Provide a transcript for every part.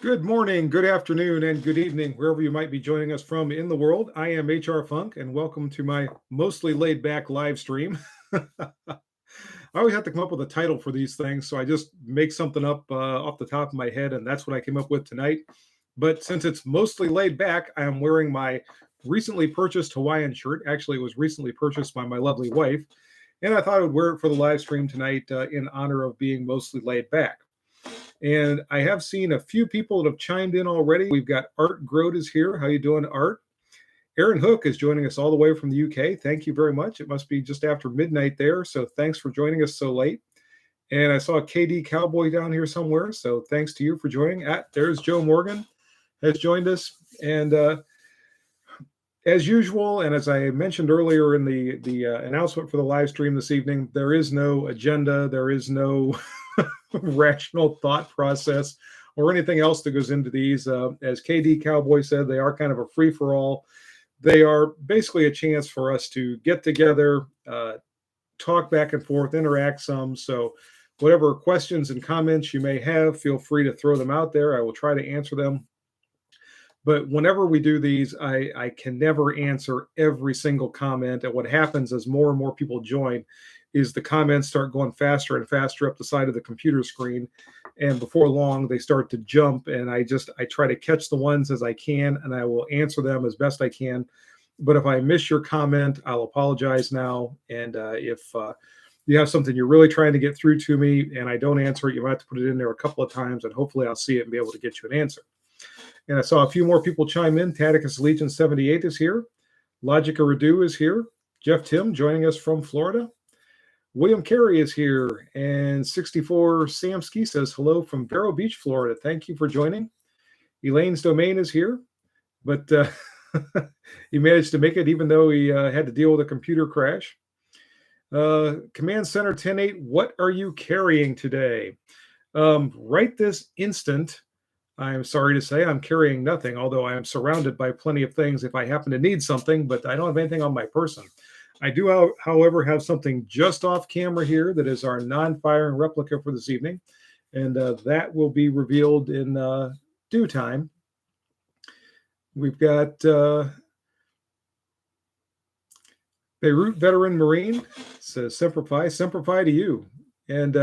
Good morning, good afternoon, and good evening, wherever you might be joining us from in the world. I am HR Funk, and welcome to my mostly laid back live stream. I always have to come up with a title for these things, so I just make something up off the top of my head, and that's what I came up with tonight. But since it's mostly laid back, I am wearing my recently purchased Hawaiian shirt. Actually, it was recently purchased by my lovely wife, and I thought I would wear it for the live stream tonight in honor of being mostly laid back. And I have seen a few people that have chimed in already. We've got Art Grote is here. How you doing, Art? Aaron Hook is joining us all the way from the UK. Thank you very much. It must be just after midnight there, so thanks for joining us so late. And I saw KD Cowboy down here somewhere, so thanks to you for joining. There's Joe Morgan has joined us. And as usual, and as I mentioned earlier in the announcement for the live stream this evening, there is no agenda. There is no rational thought process or anything else that goes into these. As KD Cowboy said, they are kind of a free for all. They are basically a chance for us to get together, talk back and forth, interact some. So whatever questions and comments you may have, feel free to throw them out there. I will try to answer them. But whenever we do these, I can never answer every single comment. And what happens as more and more people join is the comments start going faster and faster up the side of the computer screen. And before long, they start to jump. And I try to catch the ones as I can, and I will answer them as best I can. But if I miss your comment, I'll apologize now. And if you have something you're really trying to get through to me and I don't answer it, you might have to put it in there a couple of times, and hopefully I'll see it and be able to get you an answer. And I saw a few more people chime in. Taticus Legion 78 is here. Logica Redu is here. Jeff Tim joining us from Florida. William Carey is here. And 64 Samsky says hello from Vero Beach, Florida. Thank you for joining. Elaine's Domain is here. But he managed to make it even though he had to deal with a computer crash. Command Center 10-8, what are you carrying today? Right this instant, I'm sorry to say I'm carrying nothing, although I am surrounded by plenty of things if I happen to need something, but I don't have anything on my person. I do, however, have something just off camera here that is our non-firing replica for this evening, and that will be revealed in due time. We've got Beirut Veteran Marine says, Semper Fi to you. And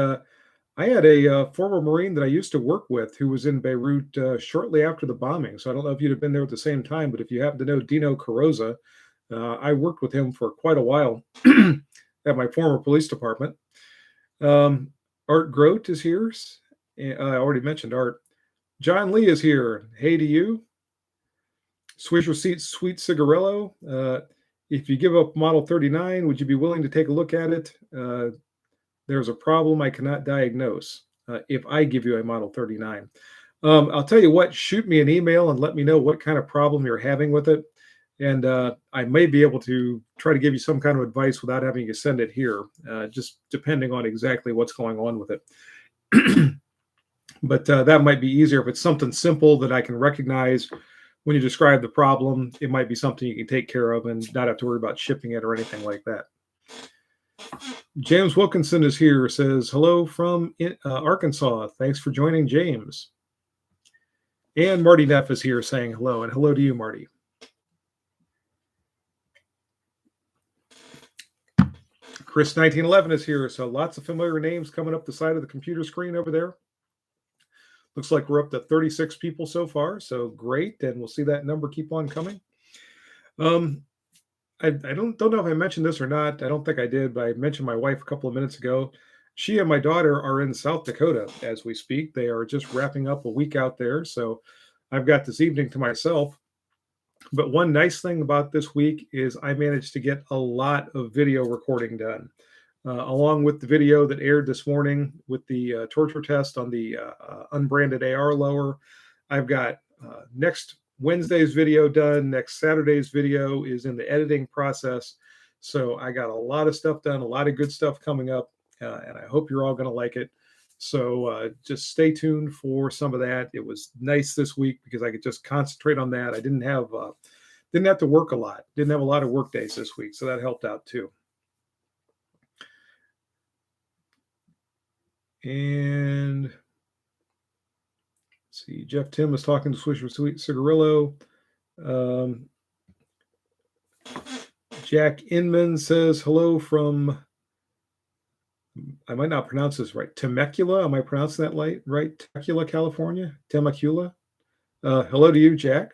I had a former Marine that I used to work with who was in Beirut shortly after the bombing. So I don't know if you'd have been there at the same time, but if you happen to know Dino Carrozza, I worked with him for quite a while at my former police department. Art Grote is here. I already mentioned Art. John Lee is here. Hey to you. Swish Receipt Sweet Cigarello. If you give up Model 39, would you be willing to take a look at it? There's a problem I cannot diagnose if I give you a Model 39. I'll tell you what, shoot me an email and let me know what kind of problem you're having with it. And I may be able to try to give you some kind of advice without having you send it here, just depending on exactly what's going on with it. But that might be easier if it's something simple that I can recognize when you describe the problem. It might be something you can take care of and not have to worry about shipping it or anything like that. James Wilkinson is here, says, hello from Arkansas. Thanks for joining, James. And Marty Neff is here saying hello, and hello to you, Marty. Chris 1911 is here, so lots of familiar names coming up the side of the computer screen over there. Looks like we're up to 36 people so far, so great, and we'll see that number keep on coming. I don't know if I mentioned this or not. I don't think I did, but I mentioned my wife a couple of minutes ago. She and my daughter are in South Dakota as we speak. They are just wrapping up a week out there, so I've got this evening to myself. But one nice thing about this week is I managed to get a lot of video recording done, along with the video that aired this morning with the torture test on the unbranded AR lower. I've got next Wednesday's video done. Next Saturday's video is in the editing process. So I got a lot of stuff done, a lot of good stuff coming up, and I hope you're all going to like it. So just stay tuned for some of that. It was nice this week because I could just concentrate on that. I didn't have to work a lot. Didn't have a lot of work days this week, so that helped out too. And let's see, Jeff Tim was talking to Swisher Sweet Cigarillo. Jack Inman says hello from, I might not pronounce this right, Temecula. Am I pronouncing that right? Temecula, California? Temecula. Hello to you, Jack.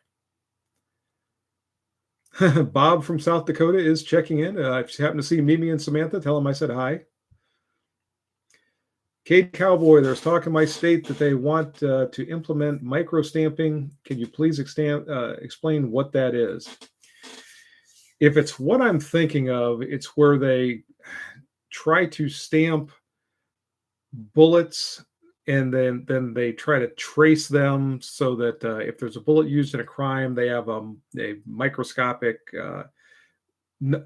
Bob from South Dakota is checking in. If you happen to see Mimi and Samantha, tell them I said hi. Kate Cowboy, there's talk in my state that they want to implement micro-stamping. Can you please explain what that is? If it's what I'm thinking of, it's where they try to stamp bullets and then they try to trace them so that if there's a bullet used in a crime, they have a microscopic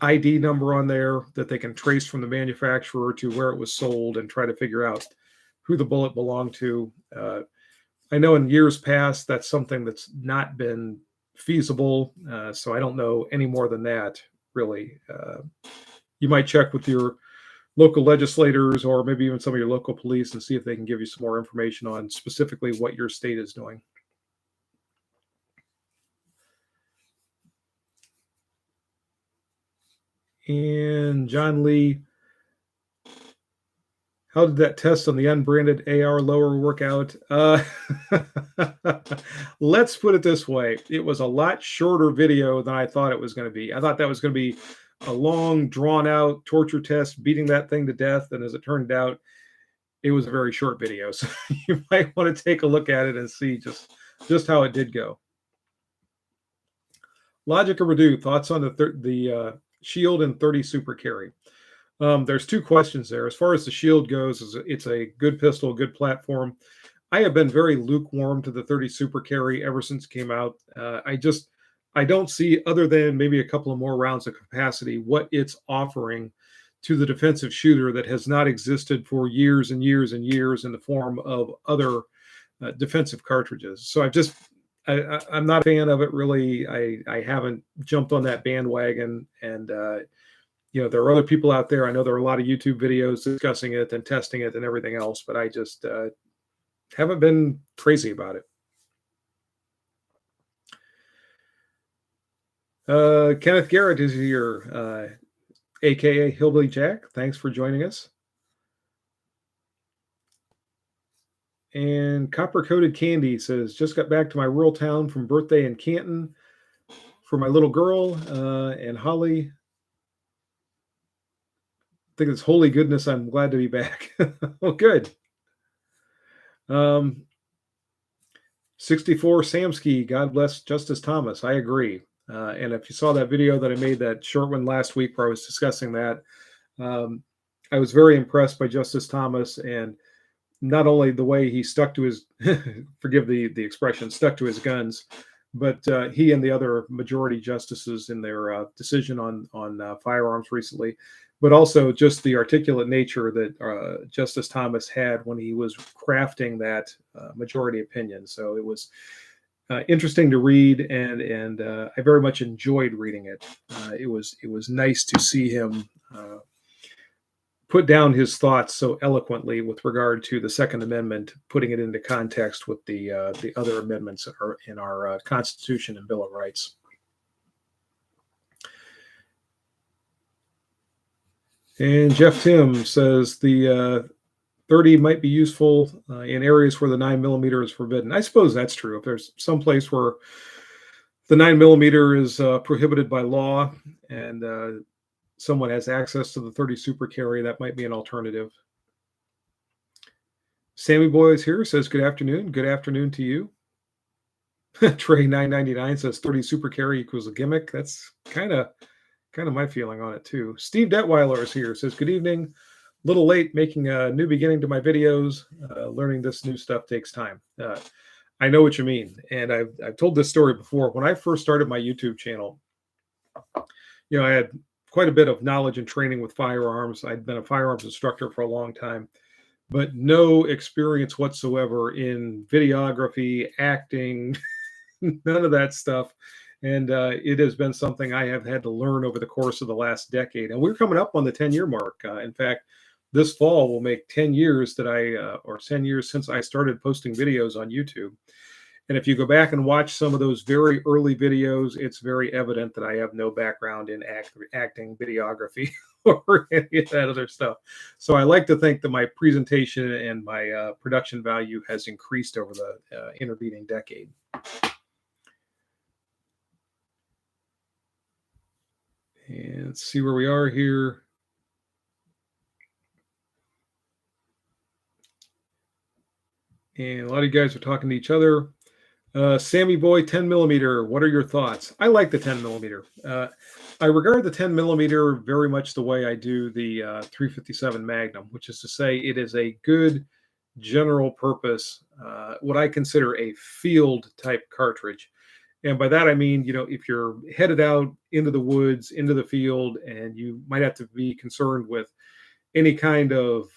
ID number on there that they can trace from the manufacturer to where it was sold and try to figure out who the bullet belonged to. I know in years past, that's something that's not been feasible. So I don't know any more than that, really. You might check with your local legislators or maybe even some of your local police and see if they can give you some more information on specifically what your state is doing. And John Lee, how did that test on the unbranded AR lower work out? Let's put it this way. It was a lot shorter video than I thought it was going to be. I thought that was going to be a long, drawn-out torture test, beating that thing to death. And as it turned out, it was a very short video. So you might want to take a look at it and see just how it did go. Logic or Redo, thoughts on the Shield and 30 Super Carry? There's two questions there. As far as the Shield goes, it's a good pistol, good platform. I have been very lukewarm to the 30 Super Carry ever since it came out. I don't see, other than maybe a couple of more rounds of capacity, what it's offering to the defensive shooter that has not existed for years and years and years in the form of other defensive cartridges. So I'm not a fan of it, really. I haven't jumped on that bandwagon. And, there are other people out there. I know there are a lot of YouTube videos discussing it and testing it and everything else, but I just haven't been crazy about it. Kenneth Garrett is here, aka Hillbilly Jack. Thanks for joining us. And Copper Coated Candy says, just got back to my rural town from birthday in Canton for my little girl. And Holly, I think it's holy goodness, I'm glad to be back. Oh, good. 64 Samsky, God bless Justice Thomas. I agree. And if you saw that video that I made, that short one last week where I was discussing that, I was very impressed by Justice Thomas, and not only the way he stuck to his, forgive the expression, stuck to his guns, but he and the other majority justices in their decision on firearms recently, but also just the articulate nature that Justice Thomas had when he was crafting that majority opinion. So it was interesting to read, and I very much enjoyed reading it. It was nice to see him put down his thoughts so eloquently with regard to the Second Amendment, putting it into context with the other amendments that are in our Constitution and Bill of Rights. And Jeff Tim says the 30 might be useful in areas where the 9mm is forbidden. I suppose that's true. If there's some place where the 9mm is prohibited by law and someone has access to the 30 Super Carry, that might be an alternative. Sammy Boy is here, says good afternoon. Good afternoon to you. Trey 999 says 30 Super Carry equals a gimmick. That's kind of my feeling on it too. Steve Detweiler is here, says good evening. Little late making a new beginning to my videos. Learning this new stuff takes time. I know what you mean. And I've told this story before. When I first started my YouTube channel, I had quite a bit of knowledge and training with firearms. I'd been a firearms instructor for a long time, but no experience whatsoever in videography, acting, none of that stuff. And it has been something I have had to learn over the course of the last decade. And we're coming up on the 10-year mark. In fact, this fall will make 10 years that or 10 years since I started posting videos on YouTube. And if you go back and watch some of those very early videos, it's very evident that I have no background in acting, videography, or any of that other stuff. So I like to think that my presentation and my production value has increased over the intervening decade. And let's see where we are here. And a lot of you guys are talking to each other. Sammy Boy 10 millimeter, what are your thoughts? I like the 10 millimeter. I regard the 10 millimeter very much the way I do the 357 Magnum, which is to say it is a good general purpose, what I consider a field type cartridge. And by that, I mean, if you're headed out into the woods, into the field, and you might have to be concerned with any kind of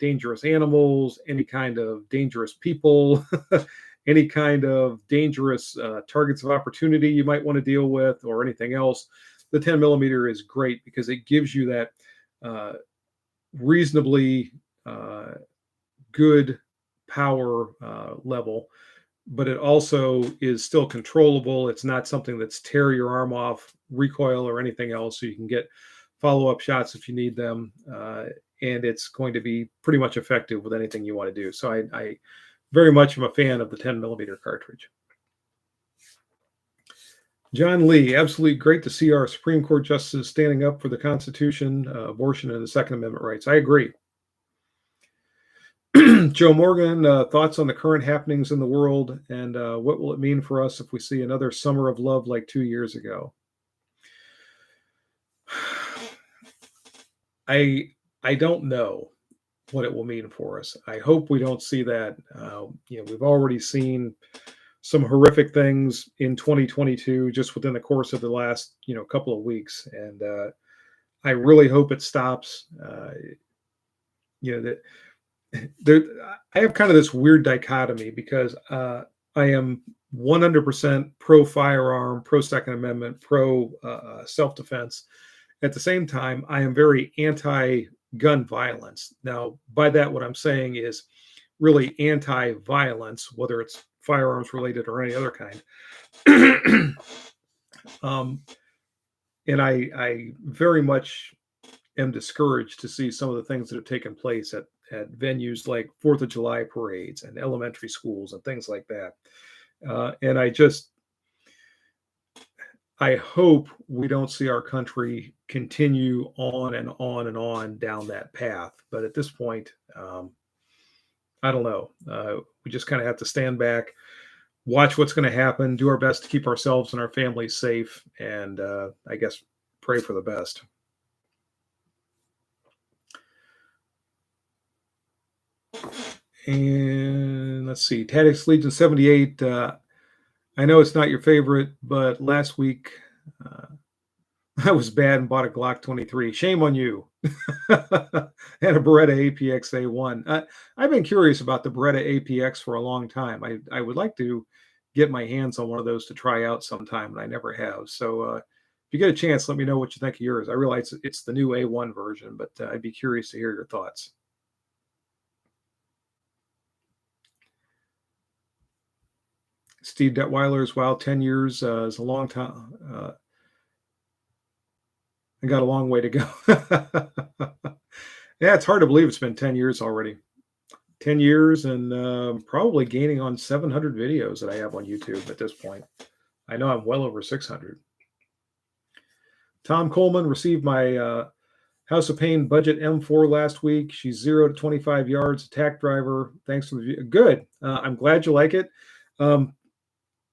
dangerous animals, any kind of dangerous people, any kind of dangerous targets of opportunity you might want to deal with, or anything else, the 10 millimeter is great because it gives you that reasonably good power level, but it also is still controllable. It's not something that's tear your arm off, recoil, or anything else. So you can get follow-up shots if you need them. And it's going to be pretty much effective with anything you want to do. So I very much am a fan of the 10 millimeter cartridge. John Lee, absolutely great to see our Supreme Court justices standing up for the Constitution, abortion, and the Second Amendment rights. I agree. Joe Morgan, thoughts on the current happenings in the world, and what will it mean for us if we see another summer of love like 2 years ago? I don't know what it will mean for us. I hope we don't see that. We've already seen some horrific things in 2022 just within the course of the last couple of weeks, and I really hope it stops. That I have kind of this weird dichotomy because I am 100% pro firearm, pro Second Amendment, pro self-defense. At the same time, I am very anti-gun violence. Now, by that, what I'm saying is really anti-violence, whether it's firearms related or any other kind. And I very much am discouraged to see some of the things that have taken place at venues like 4th of July parades and elementary schools and things like that. And I hope we don't see our country continue on and on and on down that path. But at this point, I don't know. We just kind of have to stand back, watch what's going to happen, do our best to keep ourselves and our families safe, and I guess pray for the best. And let's see, Tactics Legion 78. I know it's not your favorite, but last week I was bad and bought a Glock 23. Shame on you. And a Beretta APX A1. I've been curious about the Beretta APX for a long time. I would like to get my hands on one of those to try out sometime, and I never have. So if you get a chance, let me know what you think of yours. I realize it's the new A1 version, but I'd be curious to hear your thoughts. Steve Detweiler's, wow, 10 years is a long time. I got a long way to go. Yeah, it's hard to believe it's been 10 years already. 10 years and probably gaining on 700 videos that I have on YouTube at this point. I know I'm well over 600. Tom Coleman received my House of Pain budget M4 last week. She's 0 to 25 yards, attack driver. Thanks for the view. Good. I'm glad you like it.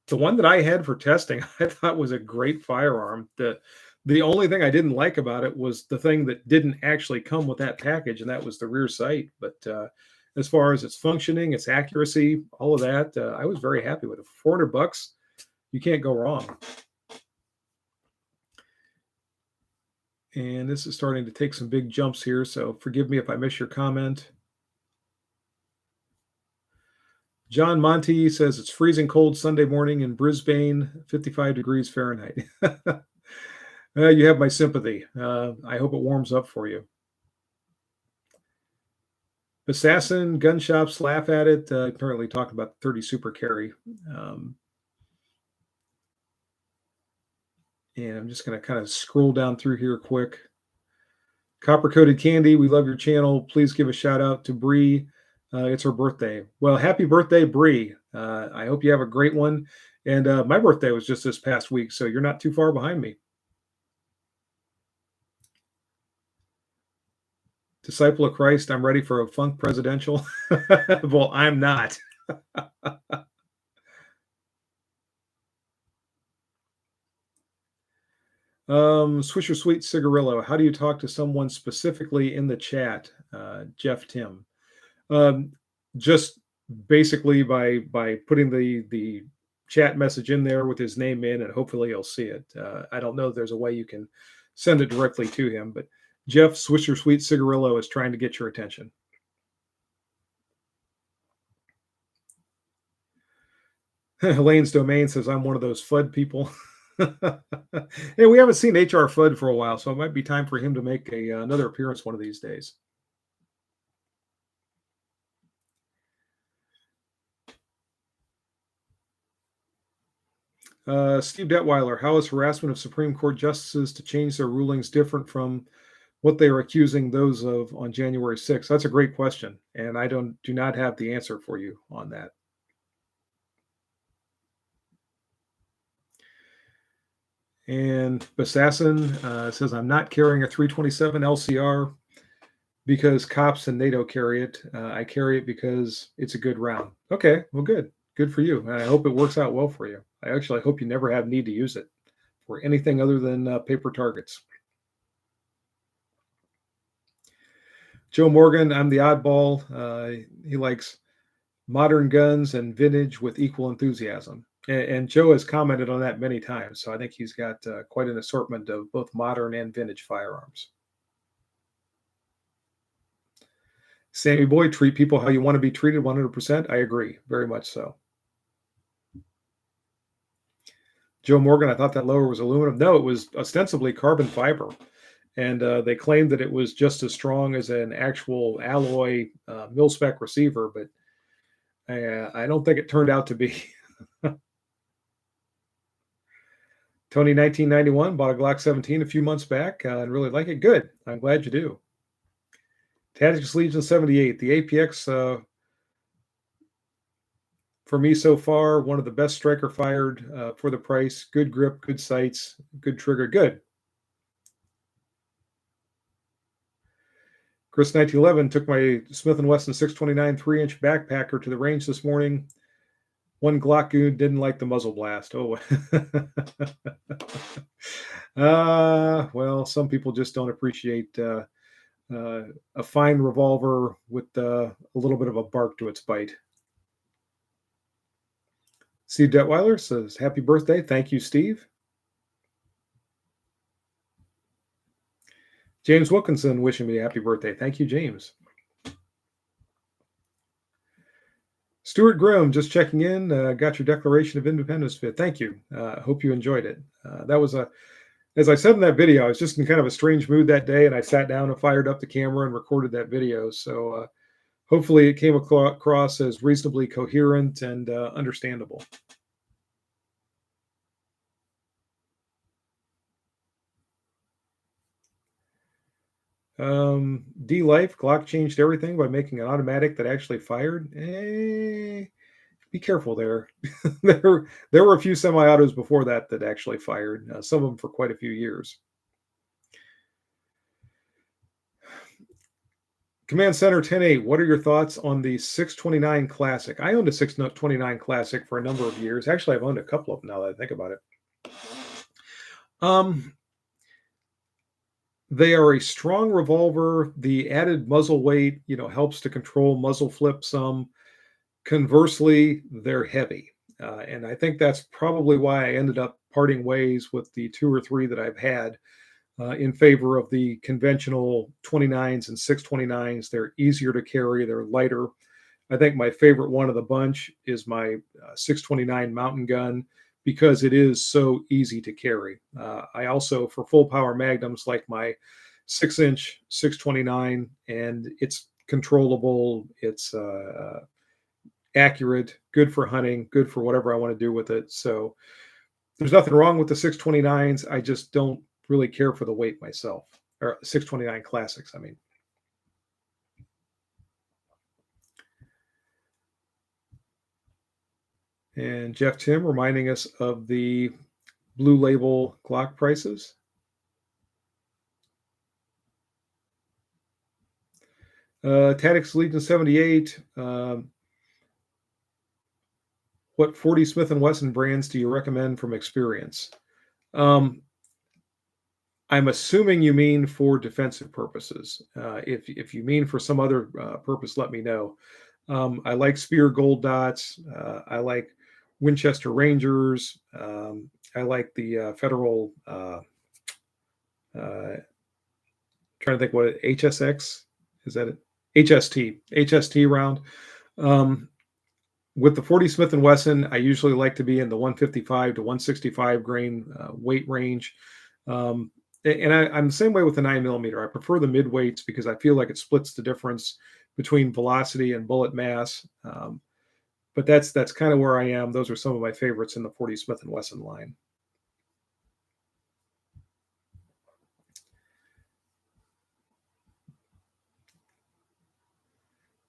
The one that I had for testing, I thought was a great firearm. The only thing I didn't like about it was the thing that didn't actually come with that package, and that was the rear sight. But as far as its functioning, its accuracy, all of that, I was very happy with it. For $400, you can't go wrong. And this is starting to take some big jumps here, so forgive me if I miss your comment. John Monty says it's freezing cold Sunday morning in Brisbane, 55 degrees Fahrenheit. You have my sympathy. I hope it warms up for you. Assassin gun shops laugh at it. Apparently talking about the 30 super carry. Um, and I'm just going to kind of scroll down through here quick. Copper Coated Candy, we love your channel. Please give a shout out to Bree. It's her birthday. Well, happy birthday, Bree. I hope you have a great one. And my birthday was just this past week, so you're not too far behind me. Disciple of Christ, I'm ready for a funk presidential. Well, I'm not. Swisher Sweet Cigarillo, how do you talk to someone specifically in the chat? Jeff Tim. Um, just basically by putting the chat message in there with his name in, and hopefully he'll see it. I don't know if there's a way you can send it directly to him, but Jeff Swisher Sweet Cigarillo is trying to get your attention. Elaine's Domain says I'm one of those FUD people. Hey, we haven't seen HR FUD for a while, so it might be time for him to make another appearance one of these days. Steve Detweiler, how is harassment of Supreme Court justices to change their rulings different from what they are accusing those of on January 6th? That's a great question, and I do not have the answer for you on that. And Assassin says, I'm not carrying a 327 LCR because cops and NATO carry it. I carry it because it's a good round. Okay, well, good. Good for you. And I hope it works out well for you. I actually hope you never have need to use it for anything other than paper targets. Joe Morgan, I'm the oddball. He likes modern guns and vintage with equal enthusiasm. And Joe has commented on that many times. So I think he's got quite an assortment of both modern and vintage firearms. Sammy Boy, treat people how you want to be treated 100%. I agree. Very much so. Joe Morgan, I thought that lower was aluminum. No, it was ostensibly carbon fiber. And they claimed that it was just as strong as an actual alloy mil-spec receiver, but I don't think it turned out to be. Tony 1991 bought a Glock 17 a few months back and really like it. Good. I'm glad you do. Tactics Legion 78, the APX for me so far, one of the best striker fired for the price. Good grip, good sights, good trigger, good. Chris 1911 took my Smith & Wesson 629 3-inch backpacker to the range this morning. One Glock goon didn't like the muzzle blast. Oh, well, some people just don't appreciate a fine revolver with a little bit of a bark to its bite. Steve Detweiler says, happy birthday. Thank you, Steve. James Wilkinson wishing me a happy birthday. Thank you, James. Stuart Grimm just checking in. Got your Declaration of Independence fit. Thank you. Hope you enjoyed it. That was as I said in that video, I was just in kind of a strange mood that day, and I sat down and fired up the camera and recorded that video. So hopefully it came across as reasonably coherent and understandable. D-Life, Glock changed everything by making an automatic that actually fired. Be careful there. there were a few semi-autos before that actually fired, some of them for quite a few years. Command Center 10-8, what are your thoughts on the 629 Classic? I owned a 629 Classic for a number of years. Actually, I've owned a couple of them now that I think about it. They are a strong revolver. The added muzzle weight, helps to control muzzle flip some. Conversely, they're heavy. And I think that's probably why I ended up parting ways with the 2 or 3 that I've had in favor of the conventional 29s and 629s. They're easier to carry. They're lighter. I think my favorite one of the bunch is my 629 mountain gun because it is so easy to carry. I also, for full power magnums, like my 6-inch 629, and it's controllable. It's accurate, good for hunting, good for whatever I want to do with it. So there's nothing wrong with the 629s. I just don't really care for the weight myself, or 629 classics, I mean. And Jeff Tim reminding us of the Blue Label Glock prices. Tactics Legion 78. What 40 Smith & Wesson brands do you recommend from experience? I'm assuming you mean for defensive purposes. If you mean for some other purpose, let me know. I like Spear Gold Dots. I like Winchester Rangers. I like the Federal. Trying to think what HSX is, that it? HST round. With the 40 Smith & Wesson, I usually like to be in the 155 to 165 grain weight range. I'm the same way with the 9mm. I prefer the mid weights because I feel like it splits the difference between velocity and bullet mass. But that's kind of where I am. Those are some of my favorites in the 40 Smith & Wesson line.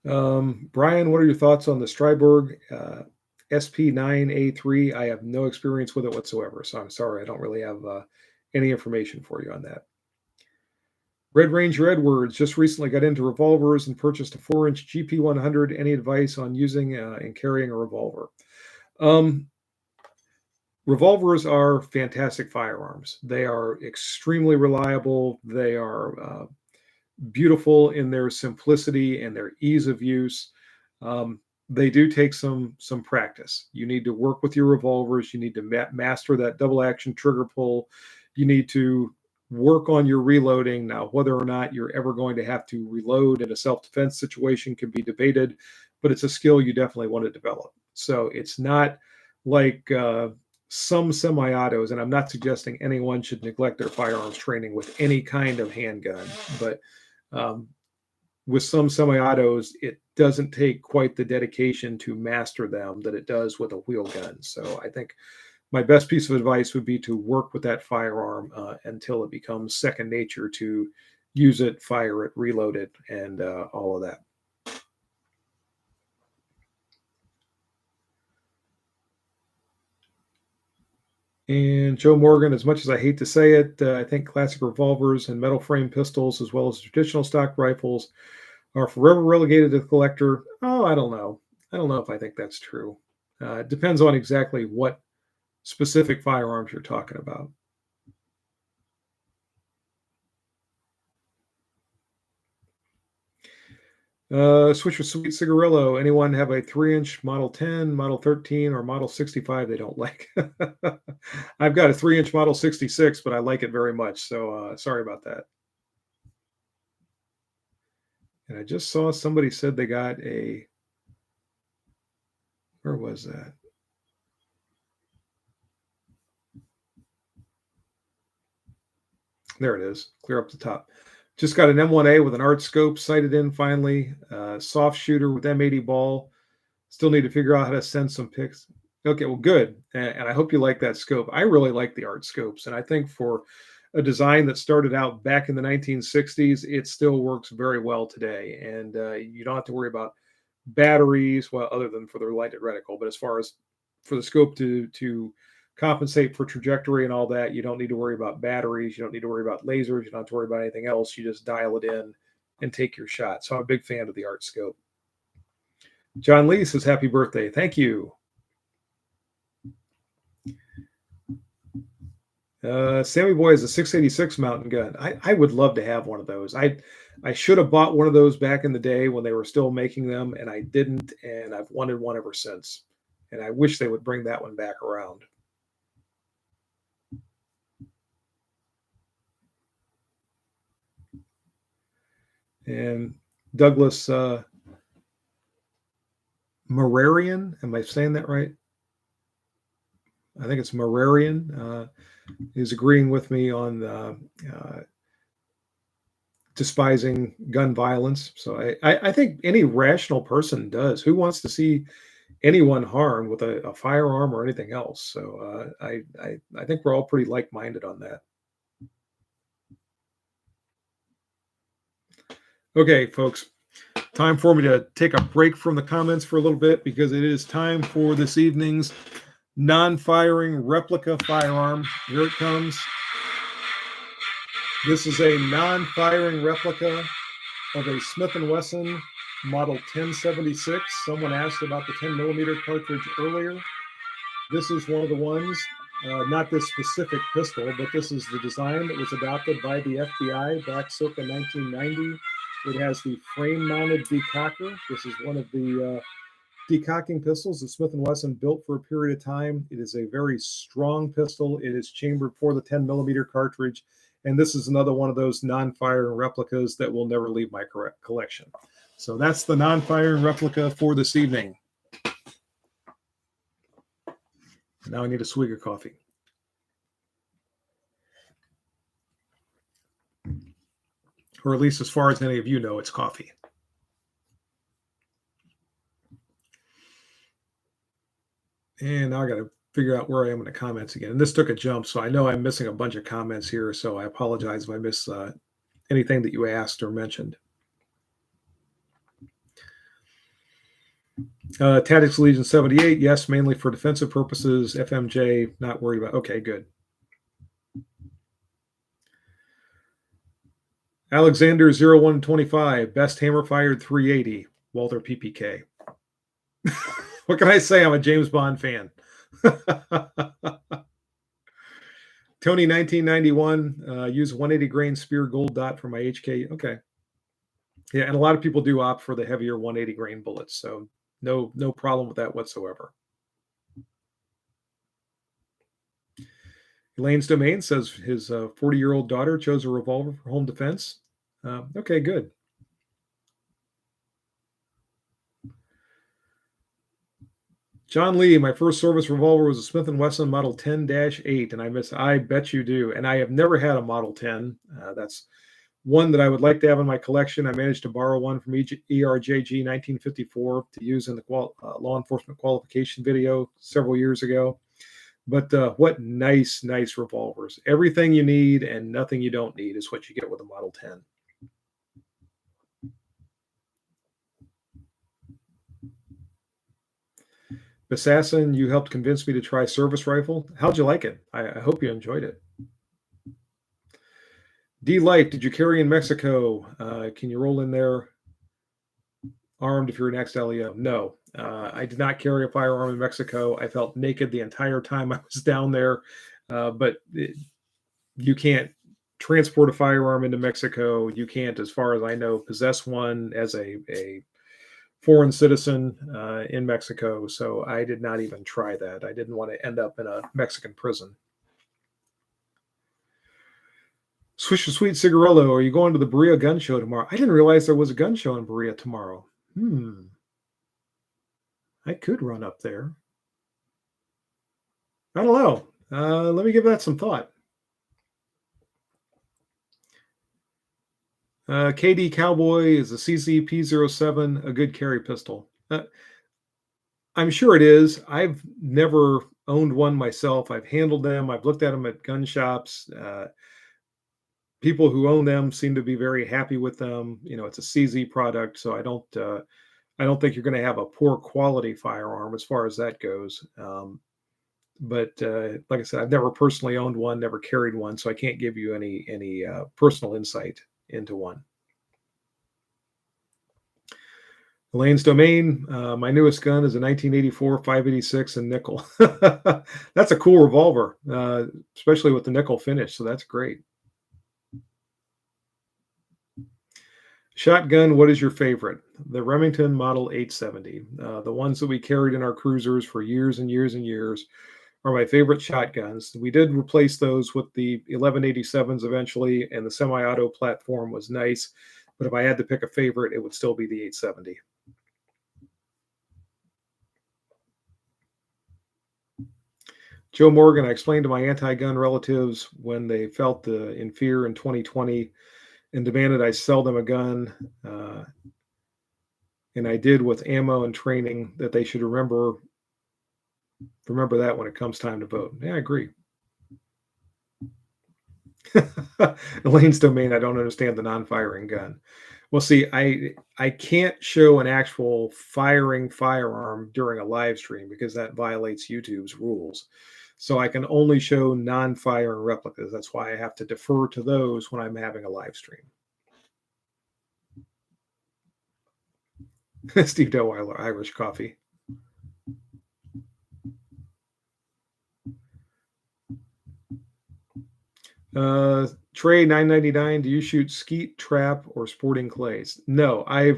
Brian, what are your thoughts on the Stryberg SP9A3? I have no experience with it whatsoever, so I'm sorry. I don't really have any information for you on that. Red Ranger Edwards just recently got into revolvers and purchased a 4-inch GP100. Any advice on using and carrying a revolver? Revolvers are fantastic firearms. They are extremely reliable. They are beautiful in their simplicity and their ease of use. They do take some practice. You need to work with your revolvers. You need to master that double action trigger pull. You need to work on your reloading. Now, whether or not you're ever going to have to reload in a self-defense situation can be debated, but it's a skill you definitely want to develop. So it's not like some semi-autos, and I'm not suggesting anyone should neglect their firearms training with any kind of handgun, but with some semi-autos, it doesn't take quite the dedication to master them that it does with a wheel gun. So I think my best piece of advice would be to work with that firearm until it becomes second nature to use it, fire it, reload it, and all of that. And Joe Morgan, as much as I hate to say it, I think classic revolvers and metal frame pistols, as well as traditional stock rifles, are forever relegated to the collector. Oh, I don't know. I don't know if I think that's true. It depends on exactly what specific firearms you're talking about. Switcher Sweet Cigarillo. Anyone have a 3-inch Model 10, Model 13, or Model 65 they don't like? I've got a 3-inch Model 66, but I like it very much. So sorry about that. And I just saw somebody said they got a, where was that? There it is, clear up the top. Just got an M1A with an art scope sighted in finally. Soft shooter with M80 ball. Still need to figure out how to send some pics. Okay, well, good. And I hope you like that scope. I really like the art scopes. And I think for a design that started out back in the 1960s, it still works very well today. And you don't have to worry about batteries, well, other than for the lighted reticle. But as far as for the scope to compensate for trajectory and all that, you don't need to worry about batteries. You don't need to worry about lasers. You don't have to worry about anything else. You just dial it in and take your shot. So I'm a big fan of the art scope. John Lee says, happy birthday. Thank you. Sammy Boy is a 686 mountain gun. I would love to have one of those. I should have bought one of those back in the day when they were still making them, and I didn't, and I've wanted one ever since. And I wish they would bring that one back around. And Douglas Mararian, am I saying that right? I think it's Mararian, is agreeing with me on despising gun violence. So I think any rational person does. Who wants to see anyone harmed with a firearm or anything else? So I think we're all pretty like-minded on that. Okay, folks, time for me to take a break from the comments for a little bit because it is time for this evening's non-firing replica firearm. Here it comes. This is a non-firing replica of a Smith & Wesson model 1076. Someone asked about the 10 millimeter cartridge earlier. This is one of the ones, not this specific pistol, but this is the design that was adopted by the FBI back circa 1990. It has the frame-mounted decocker. This is one of the decocking pistols that Smith & Wesson built for a period of time. It is a very strong pistol. It is chambered for the 10 millimeter cartridge. And this is another one of those non-firing replicas that will never leave my collection. So that's the non-firing replica for this evening. Now I need a swig of coffee. Or at least as far as any of you know, it's coffee. And now I got to figure out where I am in the comments again. And this took a jump, so I know I'm missing a bunch of comments here. So I apologize if I miss anything that you asked or mentioned. Tactics Legion 78, yes, mainly for defensive purposes. FMJ, not worried about. Okay, good. Alexander 0125, best hammer fired 380, Walther PPK. What can I say? I'm a James Bond fan. Tony 1991, use 180 grain spear gold dot for my HK. Okay. Yeah, and a lot of people do opt for the heavier 180 grain bullets, so no problem with that whatsoever. Elaine's Domain says his 40-year-old daughter chose a revolver for home defense. Okay, good. John Lee, my first service revolver was a Smith & Wesson Model 10-8, and I bet you do. And I have never had a Model 10. That's one that I would like to have in my collection. I managed to borrow one from ERJG 1954 to use in the law enforcement qualification video several years ago. But what nice revolvers. Everything you need and nothing you don't need is what you get with a Model 10. Assassin, you helped convince me to try service rifle. How'd you like it? I hope you enjoyed it. D-Light, did you carry in Mexico? Can you roll in there armed if you're an ex-LEO? No, I did not carry a firearm in Mexico. I felt naked the entire time I was down there, but you can't transport a firearm into Mexico. You can't, as far as I know, possess one as a foreign citizen in Mexico. So I did not even try that. I didn't want to end up in a Mexican prison. Swisher Sweet Cigarillo, are you going to the Berea gun show tomorrow? I didn't realize there was a gun show in Berea tomorrow. I could run up there. I don't know. Let me give that some thought. KD Cowboy, is a CCP-07 a good carry pistol? I'm sure it is. I've never owned one myself. I've handled them. I've looked at them at gun shops. People who own them seem to be very happy with them. You know, it's a CZ product, so I don't think you're going to have a poor quality firearm as far as that goes. But like I said, I've never personally owned one, never carried one, so I can't give you any personal insight into one. Elaine's Domain, my newest gun is a 1984 586 in nickel. That's a cool revolver, especially with the nickel finish, so that's great. Shotgun, what is your favorite? The Remington Model 870. The ones that we carried in our cruisers for years and years and years are my favorite shotguns. We did replace those with the 1187s eventually, and the semi-auto platform was nice. But if I had to pick a favorite, it would still be the 870. Joe Morgan, I explained to my anti-gun relatives when they felt in fear in 2020 and demanded I sell them a gun. And I did with ammo and training that they should remember that when it comes time to vote. Yeah, I agree. Elaine's domain, I don't understand the non-firing gun. Well, see, I can't show an actual firing firearm during a live stream because that violates YouTube's rules. So I can only show non-firing replicas. That's why I have to defer to those when I'm having a live stream. Steve Deweiler, Irish coffee. Trey 999. Do you shoot skeet, trap, or sporting clays? No, I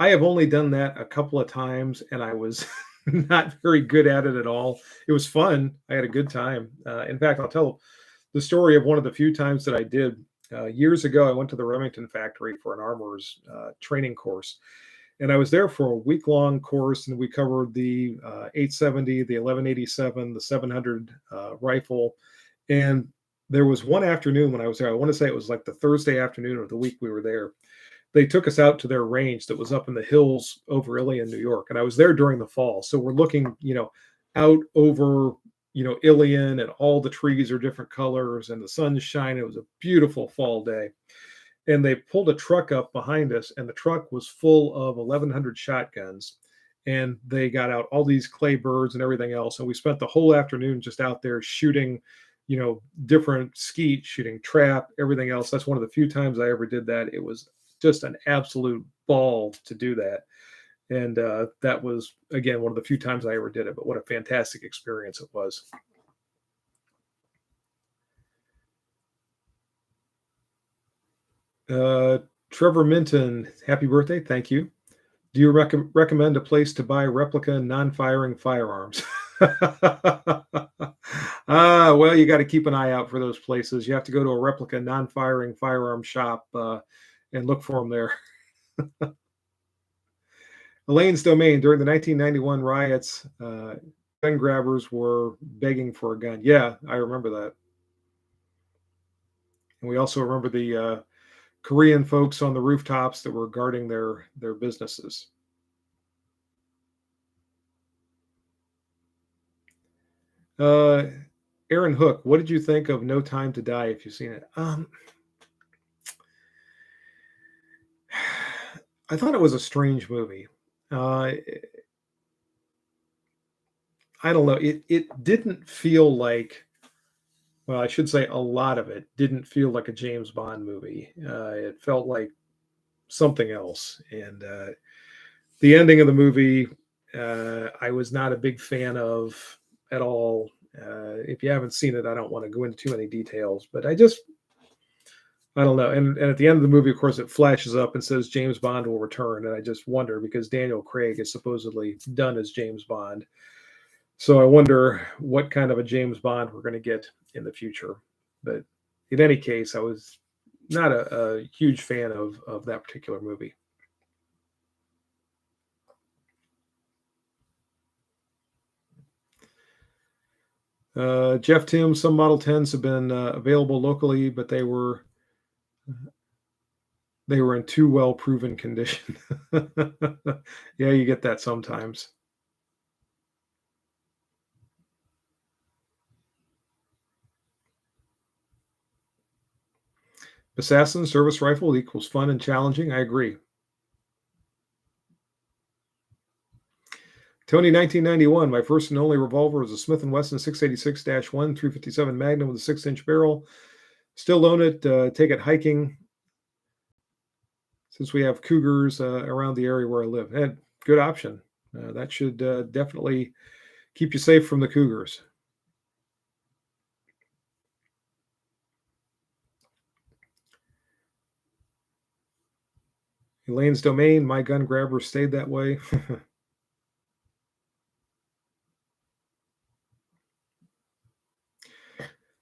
have only done that a couple of times, and I was not very good at it at all. It was fun. I had a good time. In fact, I'll tell the story of one of the few times that I did. Years ago, I went to the Remington factory for an armorer's training course, and I was there for a week-long course, and we covered the 870, the 1187, the 700 rifle, and there was one afternoon when I was there. I want to say it was like the Thursday afternoon of the week we were there. They took us out to their range that was up in the hills over Ilion, New York, and I was there during the fall. So we're looking, out over, Ilion, and all the trees are different colors, and the sun's shining. It was a beautiful fall day, and they pulled a truck up behind us, and the truck was full of 1,100 shotguns, and they got out all these clay birds and everything else, and we spent the whole afternoon just out there shooting different skeet, shooting trap, everything else. That's one of the few times I ever did that. It was just an absolute ball to do that. And that was, again, one of the few times I ever did it, but what a fantastic experience it was. Trevor Minton, happy birthday. Thank you. Do you recommend a place to buy replica non-firing firearms? Well, you got to keep an eye out for those places. You have to go to a replica non-firing firearm shop and look for them there. Elaine's domain, during the 1991 riots, gun grabbers were begging for a gun. Yeah, I remember that. And we also remember the Korean folks on the rooftops that were guarding their businesses. Aaron Hook, what did you think of No Time to Die if you've seen it? I thought it was a strange movie. I don't know. It didn't feel like, well, I should say a lot of it didn't feel like a James Bond movie. It felt like something else. And the ending of the movie, I was not a big fan of at all. If you haven't seen it, I don't want to go into too many details, but I don't know. And at the end of the movie, of course, it flashes up and says James Bond will return. And I just wonder, because Daniel Craig is supposedly done as James Bond. So I wonder what kind of a James Bond we're going to get in the future. But in any case, I was not a huge fan of that particular movie. Jeff Tim, some Model 10s have been available locally, but they were in too well proven condition. Yeah, you get that sometimes. Assassin service rifle equals fun and challenging. I agree. Tony 1991, my first and only revolver was a Smith & Wesson 686-1 357 Magnum with a 6-inch barrel. Still own it. Take it hiking since we have cougars around the area where I live. And good option. That should definitely keep you safe from the cougars. Elaine's domain, my gun grabber stayed that way.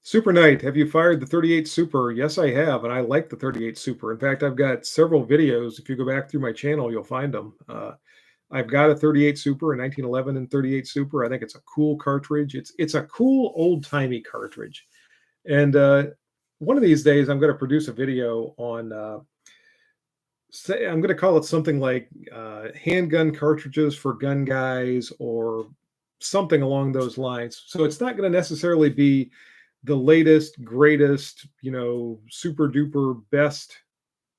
Super Knight, have you fired the 38 Super? Yes, I have, and I like the 38 Super. In fact, I've got several videos. If you go back through my channel, you'll find them. I've got a 38 Super, a 1911 and 38 Super. I think it's a cool cartridge. It's a cool old-timey cartridge. And one of these days, I'm going to produce a video on, say, I'm going to call it something like handgun cartridges for gun guys or something along those lines. So it's not going to necessarily be the latest, greatest, super duper best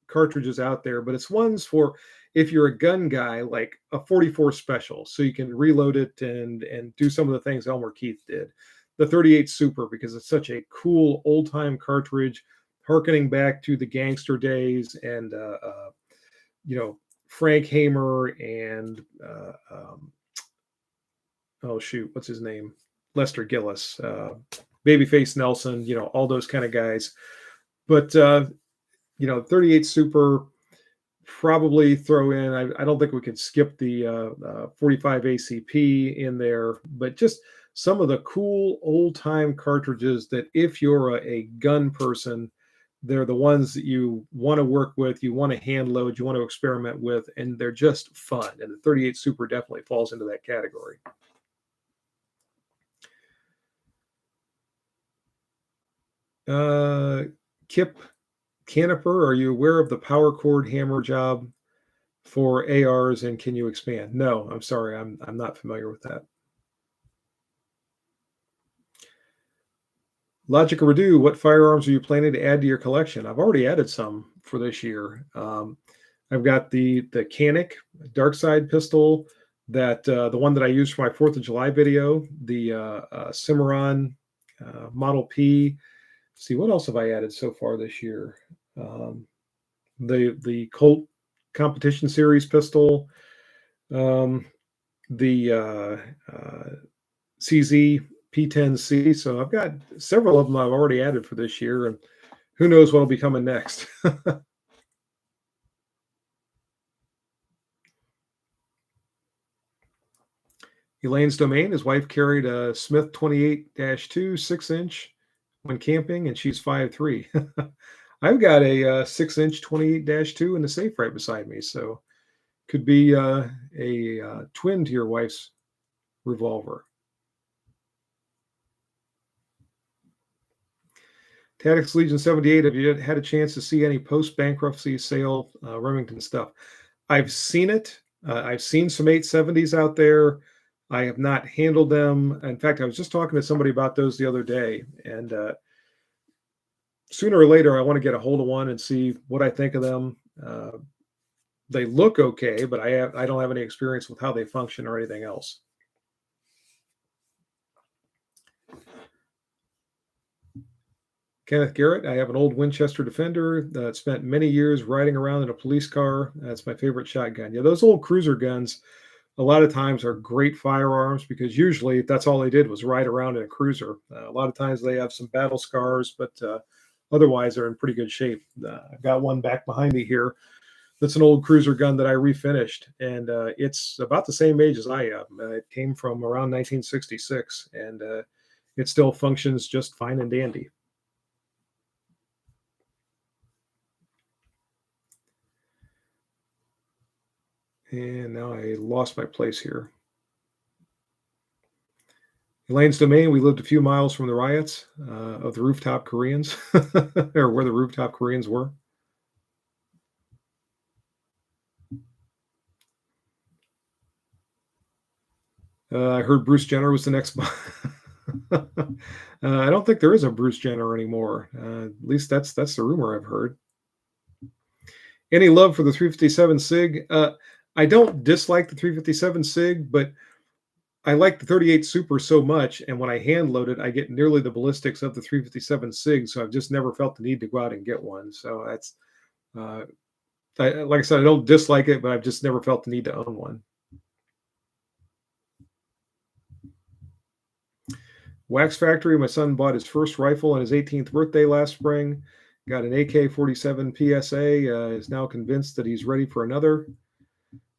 cartridges out there, but it's ones for if you're a gun guy, like a 44 special, so you can reload it and do some of the things Elmer Keith did. The 38 Super, because it's such a cool old time cartridge, harkening back to the gangster days and Frank Hamer and oh shoot, what's his name? Lester Gillis, Babyface Nelson, all those kind of guys. But 38 Super, probably throw in. I don't think we could skip the 45 ACP in there, but just some of the cool old time cartridges that if you're a gun person, they're the ones that you want to work with, you want to hand load, you want to experiment with, and they're just fun. And the 38 Super definitely falls into that category. Kip Caniper, are you aware of the power cord hammer job for ARs, and can you expand? No, I'm sorry, I'm not familiar with that. Logic Redo, what firearms are you planning to add to your collection? I've already added some for this year. I've got the Canic Dark Side pistol, that the one that I used for my 4th of July video, the Cimarron Model P. Let's see, what else have I added so far this year? The Colt Competition Series pistol, the CZ P10C. So I've got several of them I've already added for this year, and who knows what'll be coming next. Elaine's Domain, his wife carried a Smith 28-2 6-inch when camping, and she's 5'3". I've got a 6-inch 28-2 in the safe right beside me, so could be a twin to your wife's revolver. Tactics Legion 78, have you had a chance to see any post-bankruptcy sale Remington stuff? I've seen it. I've seen some 870s out there. I have not handled them. In fact, I was just talking to somebody about those the other day, and sooner or later, I want to get a hold of one and see what I think of them. They look okay, but I don't have any experience with how they function or anything else. Kenneth Garrett, I have an old Winchester Defender that spent many years riding around in a police car. That's my favorite shotgun. Yeah, those old cruiser guns, a lot of times are great firearms because usually that's all they did was ride around in a cruiser. A lot of times they have some battle scars, but otherwise they're in pretty good shape. I've got one back behind me here that's an old cruiser gun that I refinished, and it's about the same age as I am. It came from around 1966, and it still functions just fine and dandy. And now I lost my place here. Elaine's Domain, we lived a few miles from the riots of the rooftop Koreans, or where the rooftop Koreans were. I heard Bruce Jenner was the next. I don't think there is a Bruce Jenner anymore. At least that's the rumor I've heard. Any love for the 357 SIG? I don't dislike the 357 SIG, but I like the 38 Super so much, and when I hand load it, I get nearly the ballistics of the 357 SIG, so I've just never felt the need to go out and get one. So that's, like I said, I don't dislike it, but I've just never felt the need to own one. Wax Factory, my son bought his first rifle on his 18th birthday last spring. Got an AK-47 PSA, is now convinced that he's ready for another.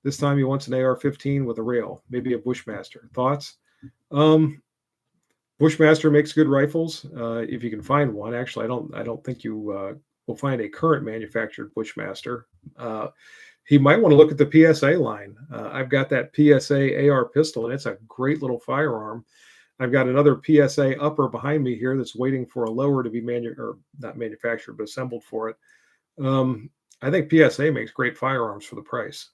This time he wants an AR-15 with a rail, maybe a Bushmaster. Thoughts? Bushmaster makes good rifles if you can find one. Actually, I don't think you will find a current manufactured Bushmaster. He might want to look at the PSA line. I've got that PSA AR pistol, and it's a great little firearm. I've got another PSA upper behind me here that's waiting for a lower to be not manufactured, but assembled for it. I think PSA makes great firearms for the price.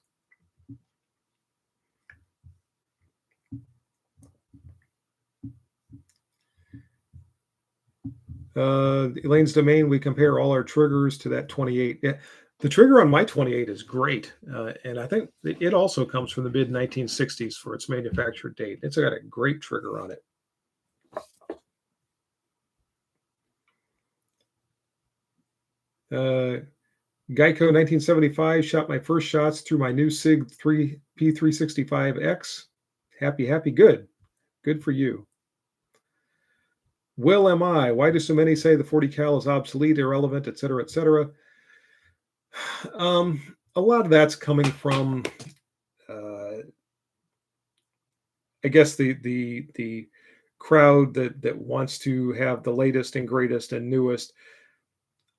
Elaine's Domain, we compare all our triggers to that 28. Yeah, the trigger on my 28 is great. And I think it also comes from the mid 1960s for its manufactured date. It's got a great trigger on it. Geico 1975 shot my first shots through my new SIG P365X. Happy, good. Good for you. Will am I? Why do so many say the 40 cal is obsolete, irrelevant, et cetera, et cetera? A lot of that's coming from, I guess, the crowd that wants to have the latest and greatest and newest.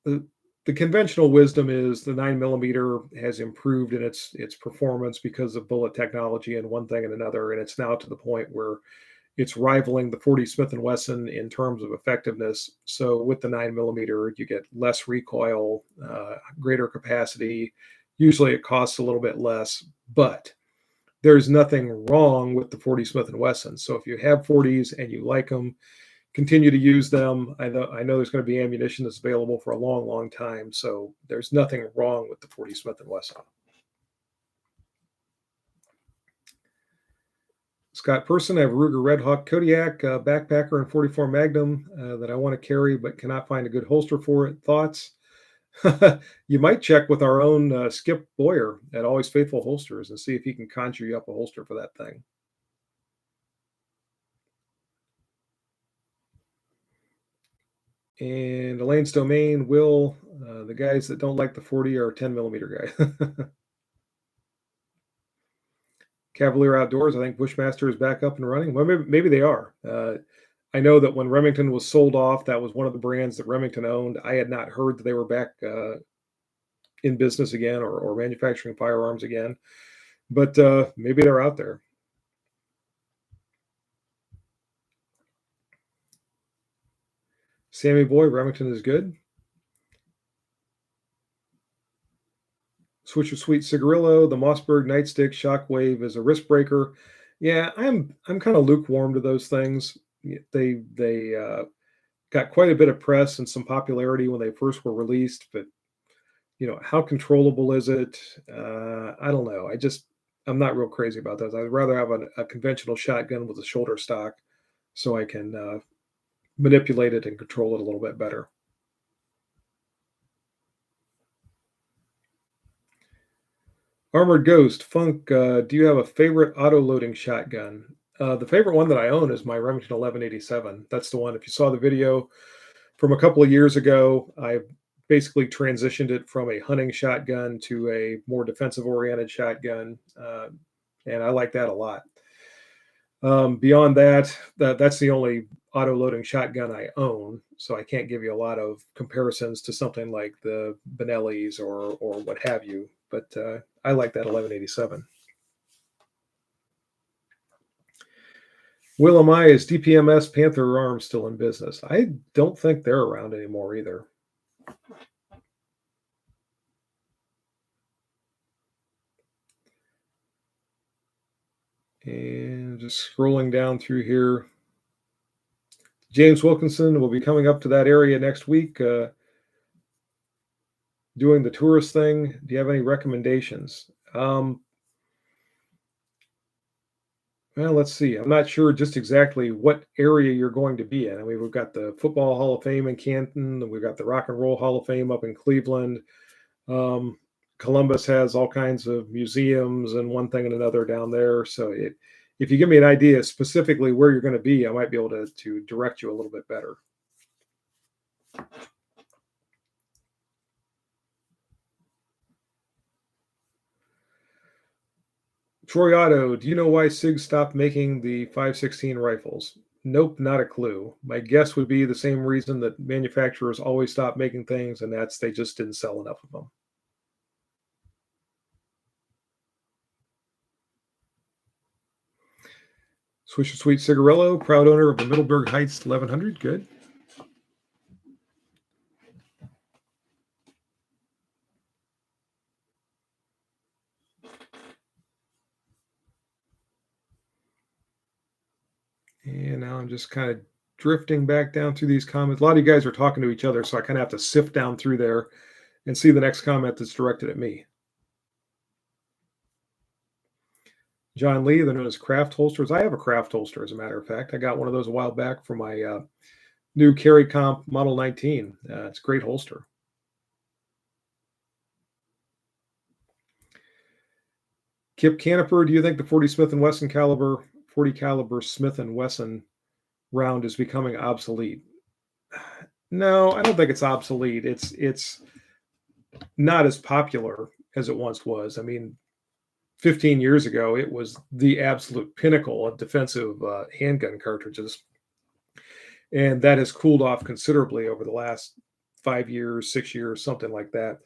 The conventional wisdom is the 9mm has improved in its performance because of bullet technology and one thing and another, and it's now to the point where it's rivaling the 40 Smith & Wesson in terms of effectiveness. So with the 9mm, you get less recoil, greater capacity. Usually it costs a little bit less, but there's nothing wrong with the 40 Smith & Wesson. So if you have 40s and you like them, continue to use them. I know there's going to be ammunition that's available for a long, long time. So there's nothing wrong with the 40 Smith & Wesson. Scott Person, I have a Ruger Red Hawk Kodiak backpacker and 44 Magnum that I want to carry but cannot find a good holster for it. Thoughts? You might check with our own Skip Boyer at Always Faithful Holsters and see if he can conjure you up a holster for that thing. And Elaine's Domain, Will, the guys that don't like the 40 are 10mm guys. Cavalier Outdoors, I think Bushmaster is back up and running. Well, maybe they are. I know that when Remington was sold off, that was one of the brands that Remington owned. I had not heard that they were back in business again or manufacturing firearms again, but maybe they're out there. Sammy Boy, Remington is good. Switcher Sweet Cigarillo, the Mossberg Nightstick Shockwave is a wrist breaker. Yeah, I'm kind of lukewarm to those things. They got quite a bit of press and some popularity when they first were released, but how controllable is it? I don't know. I'm not real crazy about those. I'd rather have a conventional shotgun with a shoulder stock so I can manipulate it and control it a little bit better. Armored Ghost, Funk, do you have a favorite auto-loading shotgun? The favorite one that I own is my Remington 1187. That's the one, if you saw the video from a couple of years ago, I basically transitioned it from a hunting shotgun to a more defensive-oriented shotgun, and I like that a lot. Beyond that's the only auto-loading shotgun I own, so I can't give you a lot of comparisons to something like the Benelli's or what have you, but I like that 1187. Will am I, is DPMS Panther Arms still in business? I don't think they're around anymore either. And just scrolling down through here. James Wilkinson will be coming up to that area next week, doing the tourist thing. Do you have any recommendations? Well, let's see. I'm not sure just exactly what area you're going to be in. I mean, we've got the Football Hall of Fame in Canton, and we've got the Rock and Roll Hall of Fame up in Cleveland. Columbus has all kinds of museums and one thing and another down there. So if you give me an idea specifically where you're going to be, I might be able to direct you a little bit better. Troy Otto, do you know why SIG stopped making the 5.16 rifles? Nope, not a clue. My guess would be the same reason that manufacturers always stop making things, and that's they just didn't sell enough of them. Swisher Sweet Cigarillo, proud owner of the Middleburg Heights 1100. Good. And now I'm just kind of drifting back down through these comments. A lot of you guys are talking to each other, so I kind of have to sift down through there and see the next comment that's directed at me. John Lee, they're known as craft holsters. I have a craft holster, as a matter of fact. I got one of those a while back for my new Carry Comp Model 19. It's a great holster. Kip Caniper, do you think the 40 Smith & Wesson caliber, 40 caliber Smith & Wesson round is becoming obsolete? No, I don't think it's obsolete. It's not as popular as it once was. I mean, 15 years ago, it was the absolute pinnacle of defensive handgun cartridges. And that has cooled off considerably over the last 5 years, 6 years, something like that.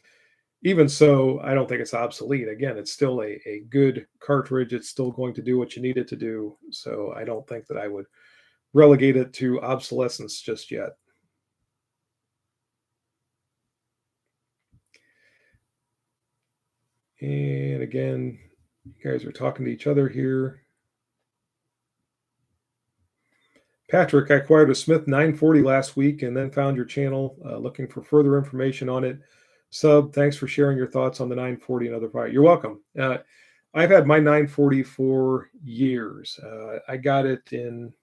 Even so, I don't think it's obsolete. Again, it's still a good cartridge. It's still going to do what you need it to do. So I don't think that I would relegate it to obsolescence just yet. And again, you guys are talking to each other here. Patrick, I acquired a Smith 940 last week and then found your channel looking for further information on it. Sub, thanks for sharing your thoughts on the 940 and other fire. You're welcome. I've had my 940 for years. I got it in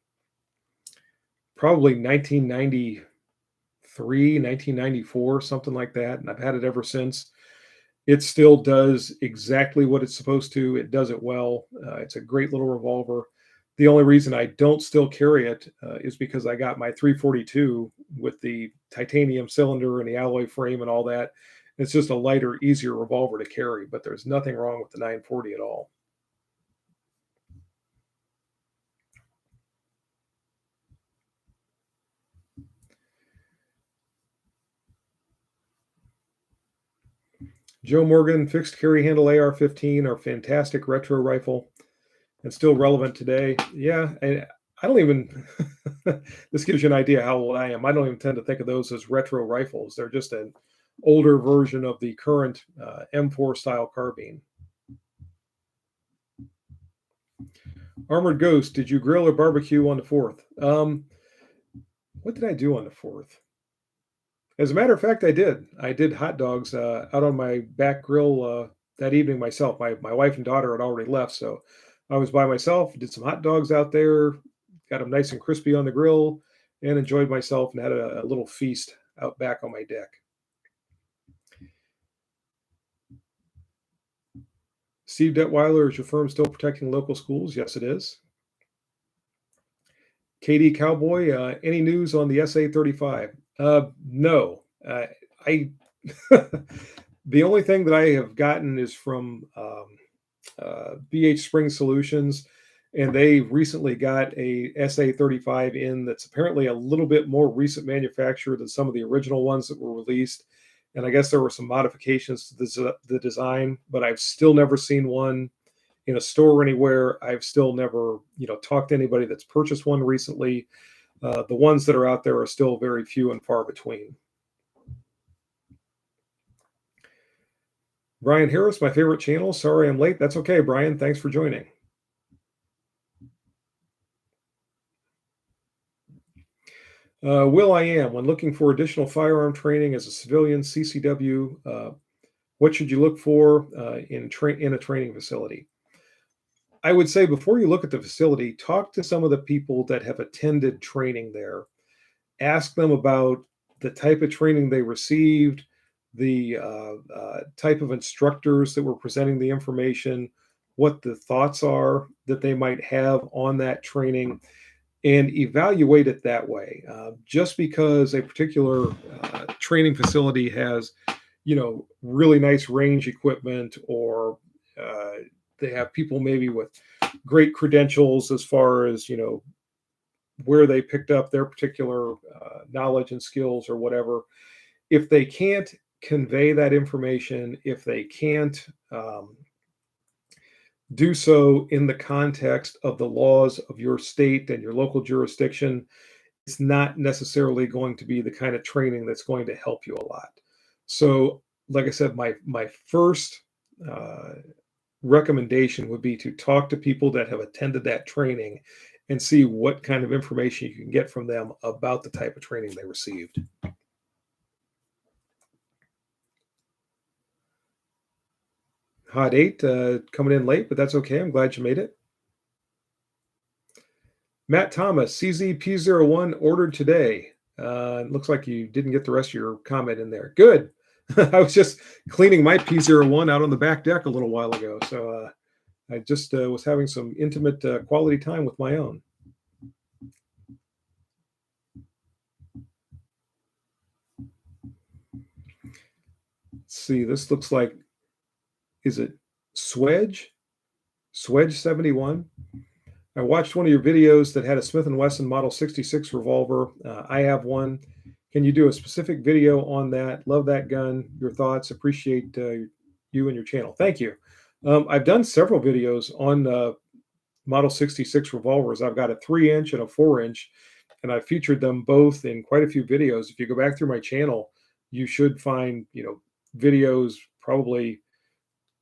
probably 1993, 1994, something like that. And I've had it ever since. It still does exactly what it's supposed to. It does it well. It's a great little revolver. The only reason I don't still carry it is because I got my 342 with the titanium cylinder and the alloy frame and all that. It's just a lighter, easier revolver to carry, but there's nothing wrong with the 940 at all. Joe Morgan, fixed carry handle AR-15 are fantastic retro rifle and still relevant today. Yeah, I don't even, this gives you an idea how old I am. I don't even tend to think of those as retro rifles. They're just an older version of the current M4 style carbine. Armored Ghost, did you grill or barbecue on the 4th? What did I do on the 4th? As a matter of fact, I did. I did hot dogs out on my back grill that evening myself. My wife and daughter had already left, so I was by myself, did some hot dogs out there, got them nice and crispy on the grill, and enjoyed myself and had a little feast out back on my deck. Steve Detweiler, is your firm still protecting local schools? Yes, it is. KD Cowboy, any news on the SA-35? No. I the only thing that I have gotten is from BH Spring Solutions, and they recently got a SA-35 in that's apparently a little bit more recent manufacture than some of the original ones that were released. And I guess there were some modifications to the design, but I've still never seen one in a store anywhere. I've still never, talked to anybody that's purchased one recently. The ones that are out there are still very few and far between. Brian Harris, my favorite channel. Sorry I'm late. That's okay, Brian. Thanks for joining. Will I am. When looking for additional firearm training as a civilian CCW, what should you look for in a training facility? I would say before you look at the facility, talk to some of the people that have attended training there. Ask them about the type of training they received, the type of instructors that were presenting the information, what the thoughts are that they might have on that training, and evaluate it that way. Just because a particular training facility has, really nice range equipment, or they have people maybe with great credentials as far as, where they picked up their particular knowledge and skills or whatever. If they can't convey that information, if they can't do so in the context of the laws of your state and your local jurisdiction. It's not necessarily going to be the kind of training that's going to help you a lot. So, like I said, my first uh, recommendation would be to talk to people that have attended that training and see what kind of information you can get from them about the type of training they received. Hot 8 coming in late, but that's okay. I'm glad you made it. Matt Thomas, CZP01 ordered today. It looks like you didn't get the rest of your comment in there. Good. I was just cleaning my P01 out on the back deck a little while ago. So I just was having some intimate quality time with my own. Let's see, this looks like, is it Swedge? Swedge 71? I watched one of your videos that had a Smith & Wesson Model 66 revolver. I have one. Can you do a specific video on that? Love that gun. Your thoughts. Appreciate you and your channel. Thank you. I've done several videos on Model 66 revolvers. I've got a 3-inch and a 4-inch, and I featured them both in quite a few videos. If you go back through my channel, you should find, videos, probably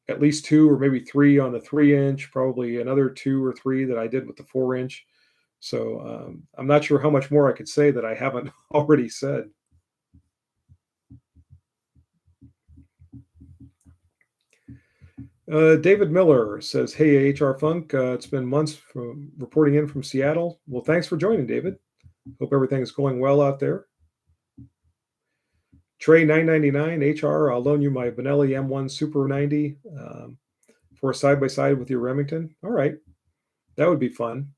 at least 2 or maybe 3 on the 3-inch, probably another 2 or 3 that I did with the 4-inch. So I'm not sure how much more I could say that I haven't already said. David Miller says, "Hey, HR Funk, it's been months from reporting in from Seattle." Well, thanks for joining, David. Hope everything is going well out there. Trey 999 HR, I'll loan you my Benelli M1 Super 90 for a side-by-side with your Remington. All right. That would be fun.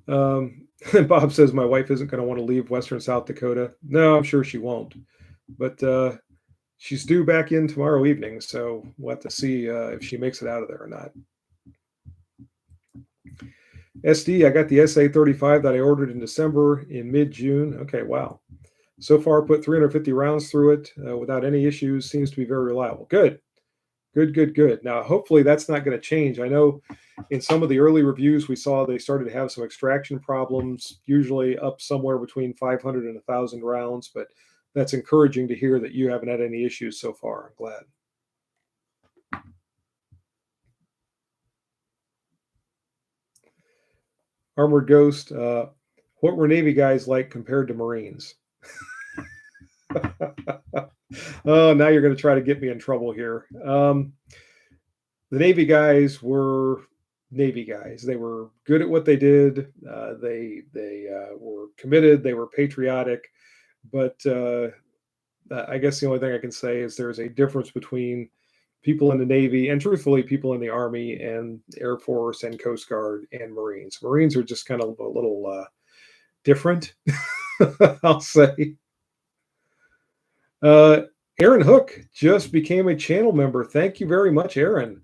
Bob says my wife isn't going to want to leave Western South Dakota. No, I'm sure she won't. But she's due back in tomorrow evening, so we'll have to see if she makes it out of there or not. SD, I got the SA-35 that I ordered in December in mid-June. Okay, wow. So far, put 350 rounds through it without any issues. Seems to be very reliable. Good. Good. Now, hopefully that's not going to change. I know in some of the early reviews we saw they started to have some extraction problems, usually up somewhere between 500 and 1,000 rounds, but that's encouraging to hear that you haven't had any issues so far. I'm glad. Armored Ghost, what were Navy guys like compared to Marines? Oh, now you're going to try to get me in trouble here. The Navy guys were Navy guys. They were good at what they did. They were committed. They were patriotic. But I guess the only thing I can say is there's a difference between people in the Navy and, truthfully, people in the Army and Air Force and Coast Guard and Marines. Marines are just kind of a little different, I'll say. Aaron Hook just became a channel member. Thank you very much, Aaron,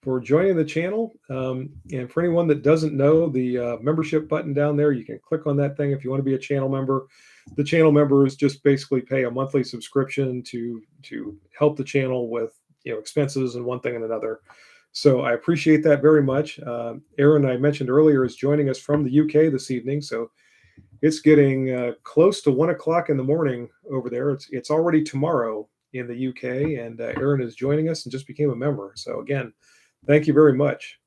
for joining the channel. And for anyone that doesn't know, the membership button down there, you can click on that thing if you want to be a channel member. The channel members just basically pay a monthly subscription to help the channel with expenses and one thing and another. So I appreciate that very much. Aaron, I mentioned earlier, is joining us from the UK this evening. So it's getting close to 1 o'clock in the morning over there. It's already tomorrow in the UK, and Aaron is joining us and just became a member. So again, thank you very much.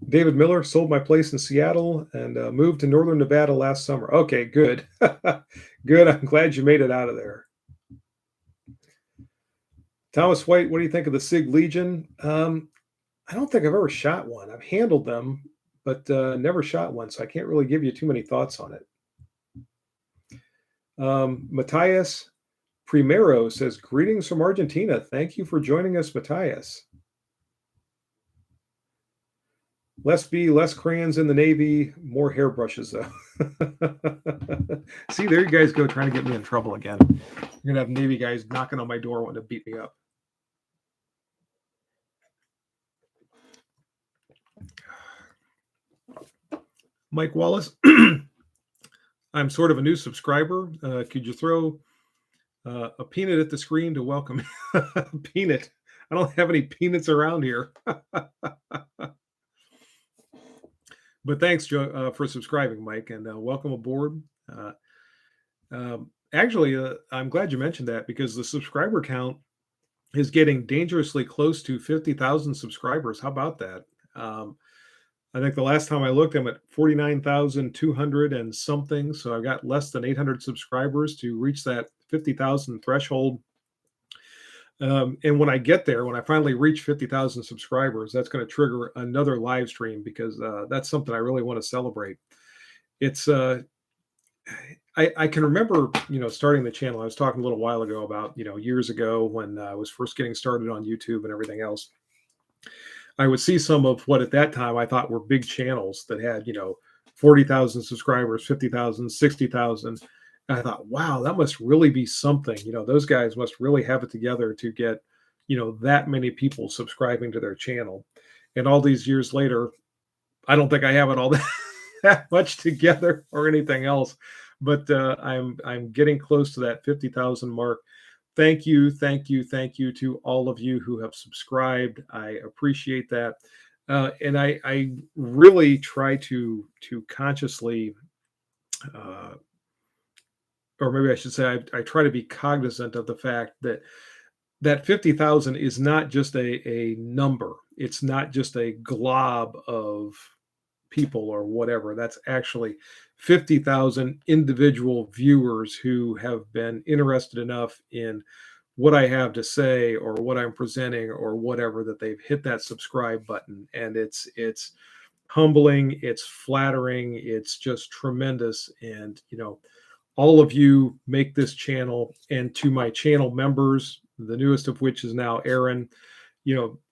David Miller, sold my place in Seattle and moved to Northern Nevada last summer. Okay, good. Good. I'm glad you made it out of there. Thomas White, what do you think of the SIG Legion? I don't think I've ever shot one. I've handled them, but never shot one, so I can't really give you too many thoughts on it. Matthias Primero says, greetings from Argentina. Thank you for joining us, Matthias. Less crayons in the Navy, more hairbrushes, though. See, there you guys go, trying to get me in trouble again. You're going to have Navy guys knocking on my door wanting to beat me up. Mike Wallace, I'm sort of a new subscriber. Could you throw A peanut at the screen to welcome. Peanut. I don't have any peanuts around here. But thanks, Joe, for subscribing, Mike, and welcome aboard. Actually, I'm glad you mentioned that because the subscriber count is getting dangerously close to 50,000 subscribers. How about that? I think the last time I looked, I'm at 49,200 and something. So I've got less than 800 subscribers to reach that 50,000 threshold. And when I get there, when I finally reach 50,000 subscribers, that's going to trigger another live stream because that's something I really want to celebrate. It's I can remember, starting the channel. I was talking a little while ago about, years ago when I was first getting started on YouTube and everything else. I would see some of what at that time I thought were big channels that had, 40,000 subscribers, 50,000, 60,000. And I thought, wow, that must really be something. Those guys must really have it together to get, that many people subscribing to their channel. And all these years later, I don't think I have it all that much together or anything else. But I'm getting close to that 50,000 mark. Thank you to all of you who have subscribed. I appreciate that, and I really try to consciously, or maybe I should say, I try to be cognizant of the fact that 50,000 is not just a number. It's not just a glob of people or whatever. That's actually 50,000 individual viewers who have been interested enough in what I have to say or what I'm presenting or whatever that they've hit that subscribe button. And it's humbling, it's flattering, it's just tremendous. And all of you make this channel, and to my channel members, the newest of which is now Aaron,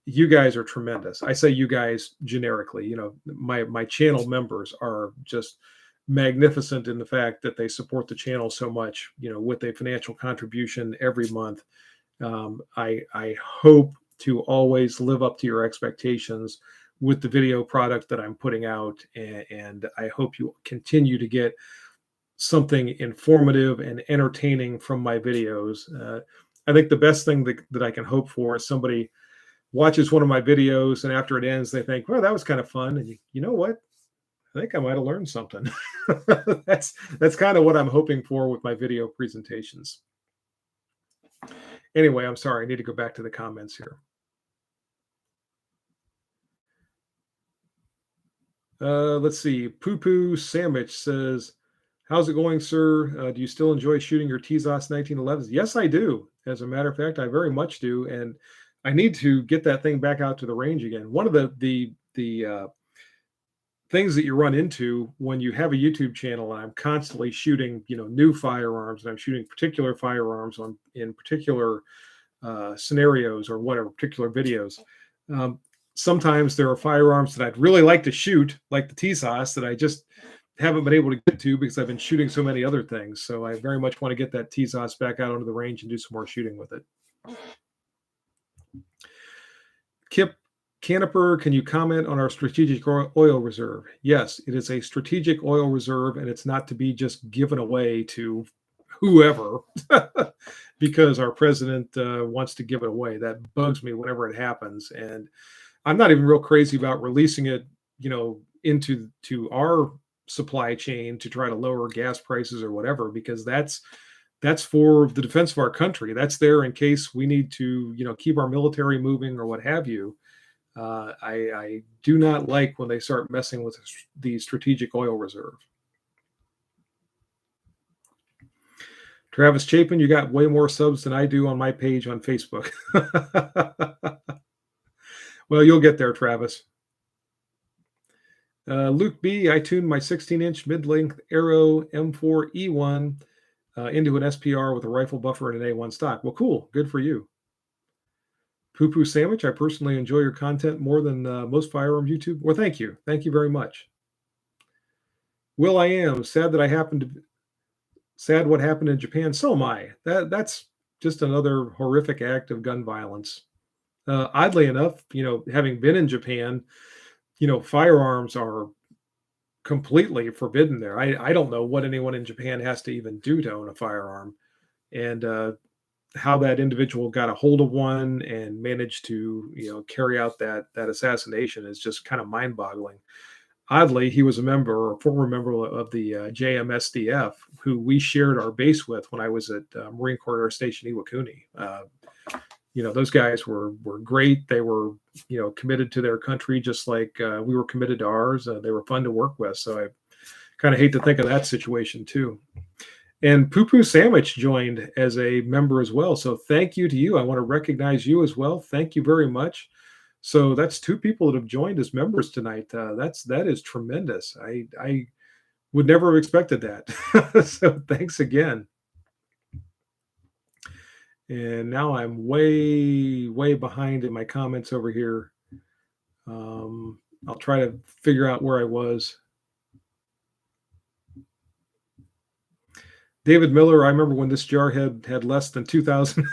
you guys are tremendous. I say you guys generically. My channel members are just magnificent in the fact that they support the channel so much, with a financial contribution every month. I hope to always live up to your expectations with the video product that I'm putting out, and I hope you continue to get something informative and entertaining from my videos. I think the best thing that I can hope for is somebody watches one of my videos and after it ends, they think, well, that was kind of fun. And you know what? I think I might have learned something. That's kind of what I'm hoping for with my video presentations. Anyway, I'm sorry. I need to go back to the comments here. Let's see. Poo Poo Sandwich says, how's it going, sir? Do you still enjoy shooting your TZOS 1911s? Yes, I do. As a matter of fact, I very much do. And I need to get that thing back out to the range again. One of the things that you run into when you have a YouTube channel, and I'm constantly shooting, new firearms, and I'm shooting particular firearms in particular scenarios or whatever, particular videos. Sometimes there are firearms that I'd really like to shoot, like the TZOS, that I just haven't been able to get to because I've been shooting so many other things. So I very much want to get that TZOS back out onto the range and do some more shooting with it. Kip Caniper, can you comment on our strategic oil reserve? Yes, it is a strategic oil reserve, and it's not to be just given away to whoever because our president wants to give it away. That bugs me whenever it happens. And I'm not even real crazy about releasing it, into our supply chain to try to lower gas prices or whatever, because that's for the defense of our country. That's there in case we need to, keep our military moving or what have you. I do not like when they start messing with the strategic oil reserve. Travis Chapin, you got way more subs than I do on my page on Facebook. Well, you'll get there, Travis. Luke B, I tuned my 16-inch mid-length Arrow M4E1 into an SPR with a rifle buffer and an A1 stock. Well, cool. Good for you. Poo Poo Sandwich, I personally enjoy your content more than most firearm YouTube. Well, thank you. Thank you very much. Will I am sad what happened in Japan. So am I. That's just another horrific act of gun violence. Oddly enough, having been in Japan, firearms are completely forbidden there. I don't know what anyone in Japan has to even do to own a firearm. And how that individual got a hold of one and managed to, carry out that assassination is just kind of mind-boggling. Oddly, he was a former member of the JMSDF, who we shared our base with when I was at Marine Corps Air Station Iwakuni. Those guys were great. They were, committed to their country just like we were committed to ours. They were fun to work with. So I kind of hate to think of that situation too. And Poo Poo Sandwich joined as a member as well. So thank you to you. I want to recognize you as well. Thank you very much. So that's two people that have joined as members tonight. That is tremendous. I would never have expected that. So thanks again. And now I'm way behind in my comments over here. I'll try to figure out where I was. David Miller, I remember when this jar had less than 2,000.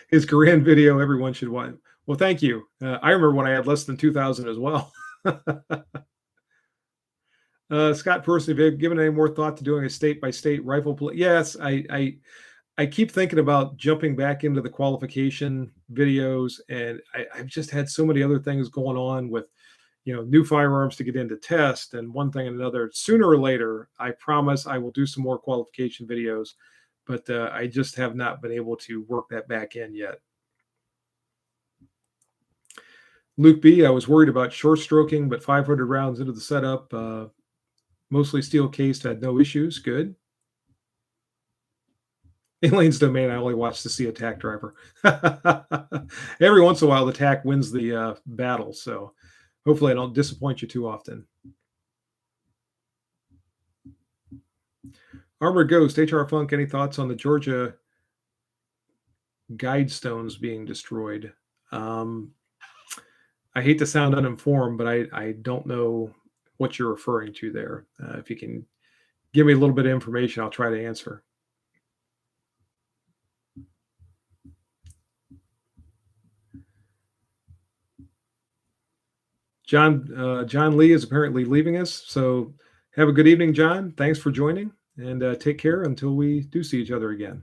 His Korean video, everyone should watch. Well, thank you. I remember when I had less than 2,000 as well. Scott Person, have you given any more thought to doing a state-by-state rifle play? Yes, I keep thinking about jumping back into the qualification videos, and I've just had so many other things going on with, new firearms to get into test and one thing and another. Sooner or later, I promise I will do some more qualification videos, but I just have not been able to work that back in yet. Luke B, I was worried about short stroking, but 500 rounds into the setup, mostly steel cased, had no issues. Good. Elaine's Domain, I only watch to see a TAC driver. Every once in a while, the TAC wins the battle, so hopefully I don't disappoint you too often. Armored Ghost, HR Funk, any thoughts on the Georgia guide stones being destroyed? I hate to sound uninformed, but I don't know what you're referring to there. If you can give me a little bit of information, I'll try to answer. John Lee is apparently leaving us. So have a good evening, John. Thanks for joining, and take care until we do see each other again.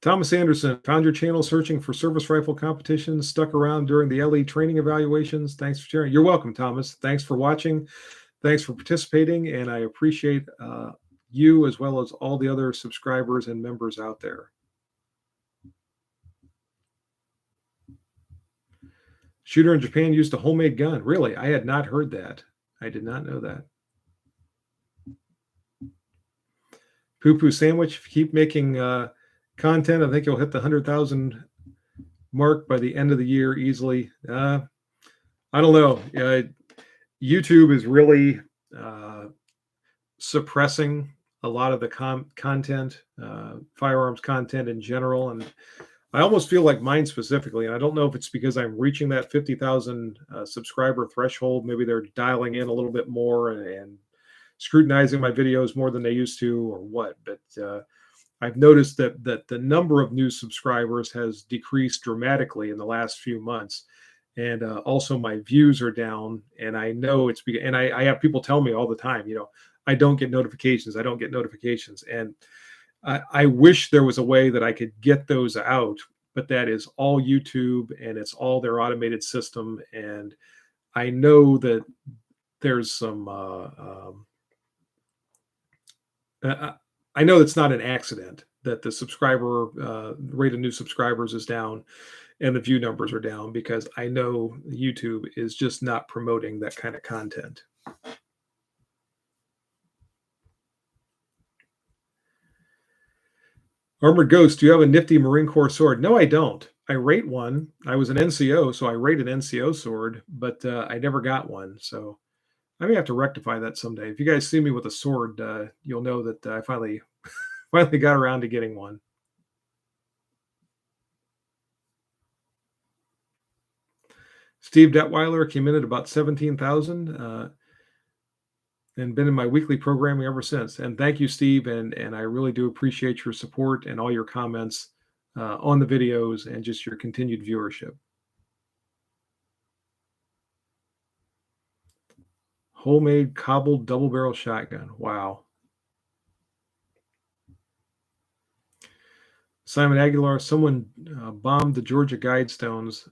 Thomas Anderson, found your channel searching for service rifle competitions, stuck around during the LE training evaluations. Thanks for sharing. You're welcome, Thomas. Thanks for watching. Thanks for participating, and I appreciate you as well as all the other subscribers and members out there. Shooter in Japan used a homemade gun. Really? I had not heard that. I did not know that. Poo Poo Sandwich, if you keep making content, I think you'll hit the 100,000 mark by the end of the year easily. I don't know. YouTube is really suppressing a lot of the content, firearms content in general, and I almost feel like mine specifically, and I don't know if it's because I'm reaching that 50,000 subscriber threshold. Maybe they're dialing in a little bit more and scrutinizing my videos more than they used to, or what. But I've noticed that the number of new subscribers has decreased dramatically in the last few months, and also my views are down. And I know it's because, and I have people tell me all the time, I don't get notifications. I don't get notifications, and I wish there was a way that I could get those out, but that is all YouTube, and it's all their automated system. And I know that there's some, I know it's not an accident that the subscriber rate of new subscribers is down and the view numbers are down, because I know YouTube is just not promoting that kind of content. Armored Ghost, do you have a nifty Marine Corps sword? No, I don't. I rate one. I was an NCO, so I rate an NCO sword, but I never got one. So I may have to rectify that someday. If you guys see me with a sword, you'll know that I finally got around to getting one. Steve Detweiler came in at about 17,000. And been in my weekly programming ever since. And thank you, Steve. And I really do appreciate your support and all your comments on the videos and just your continued viewership. Homemade cobbled double barrel shotgun. Wow. Simon Aguilar, someone bombed the Georgia Guidestones.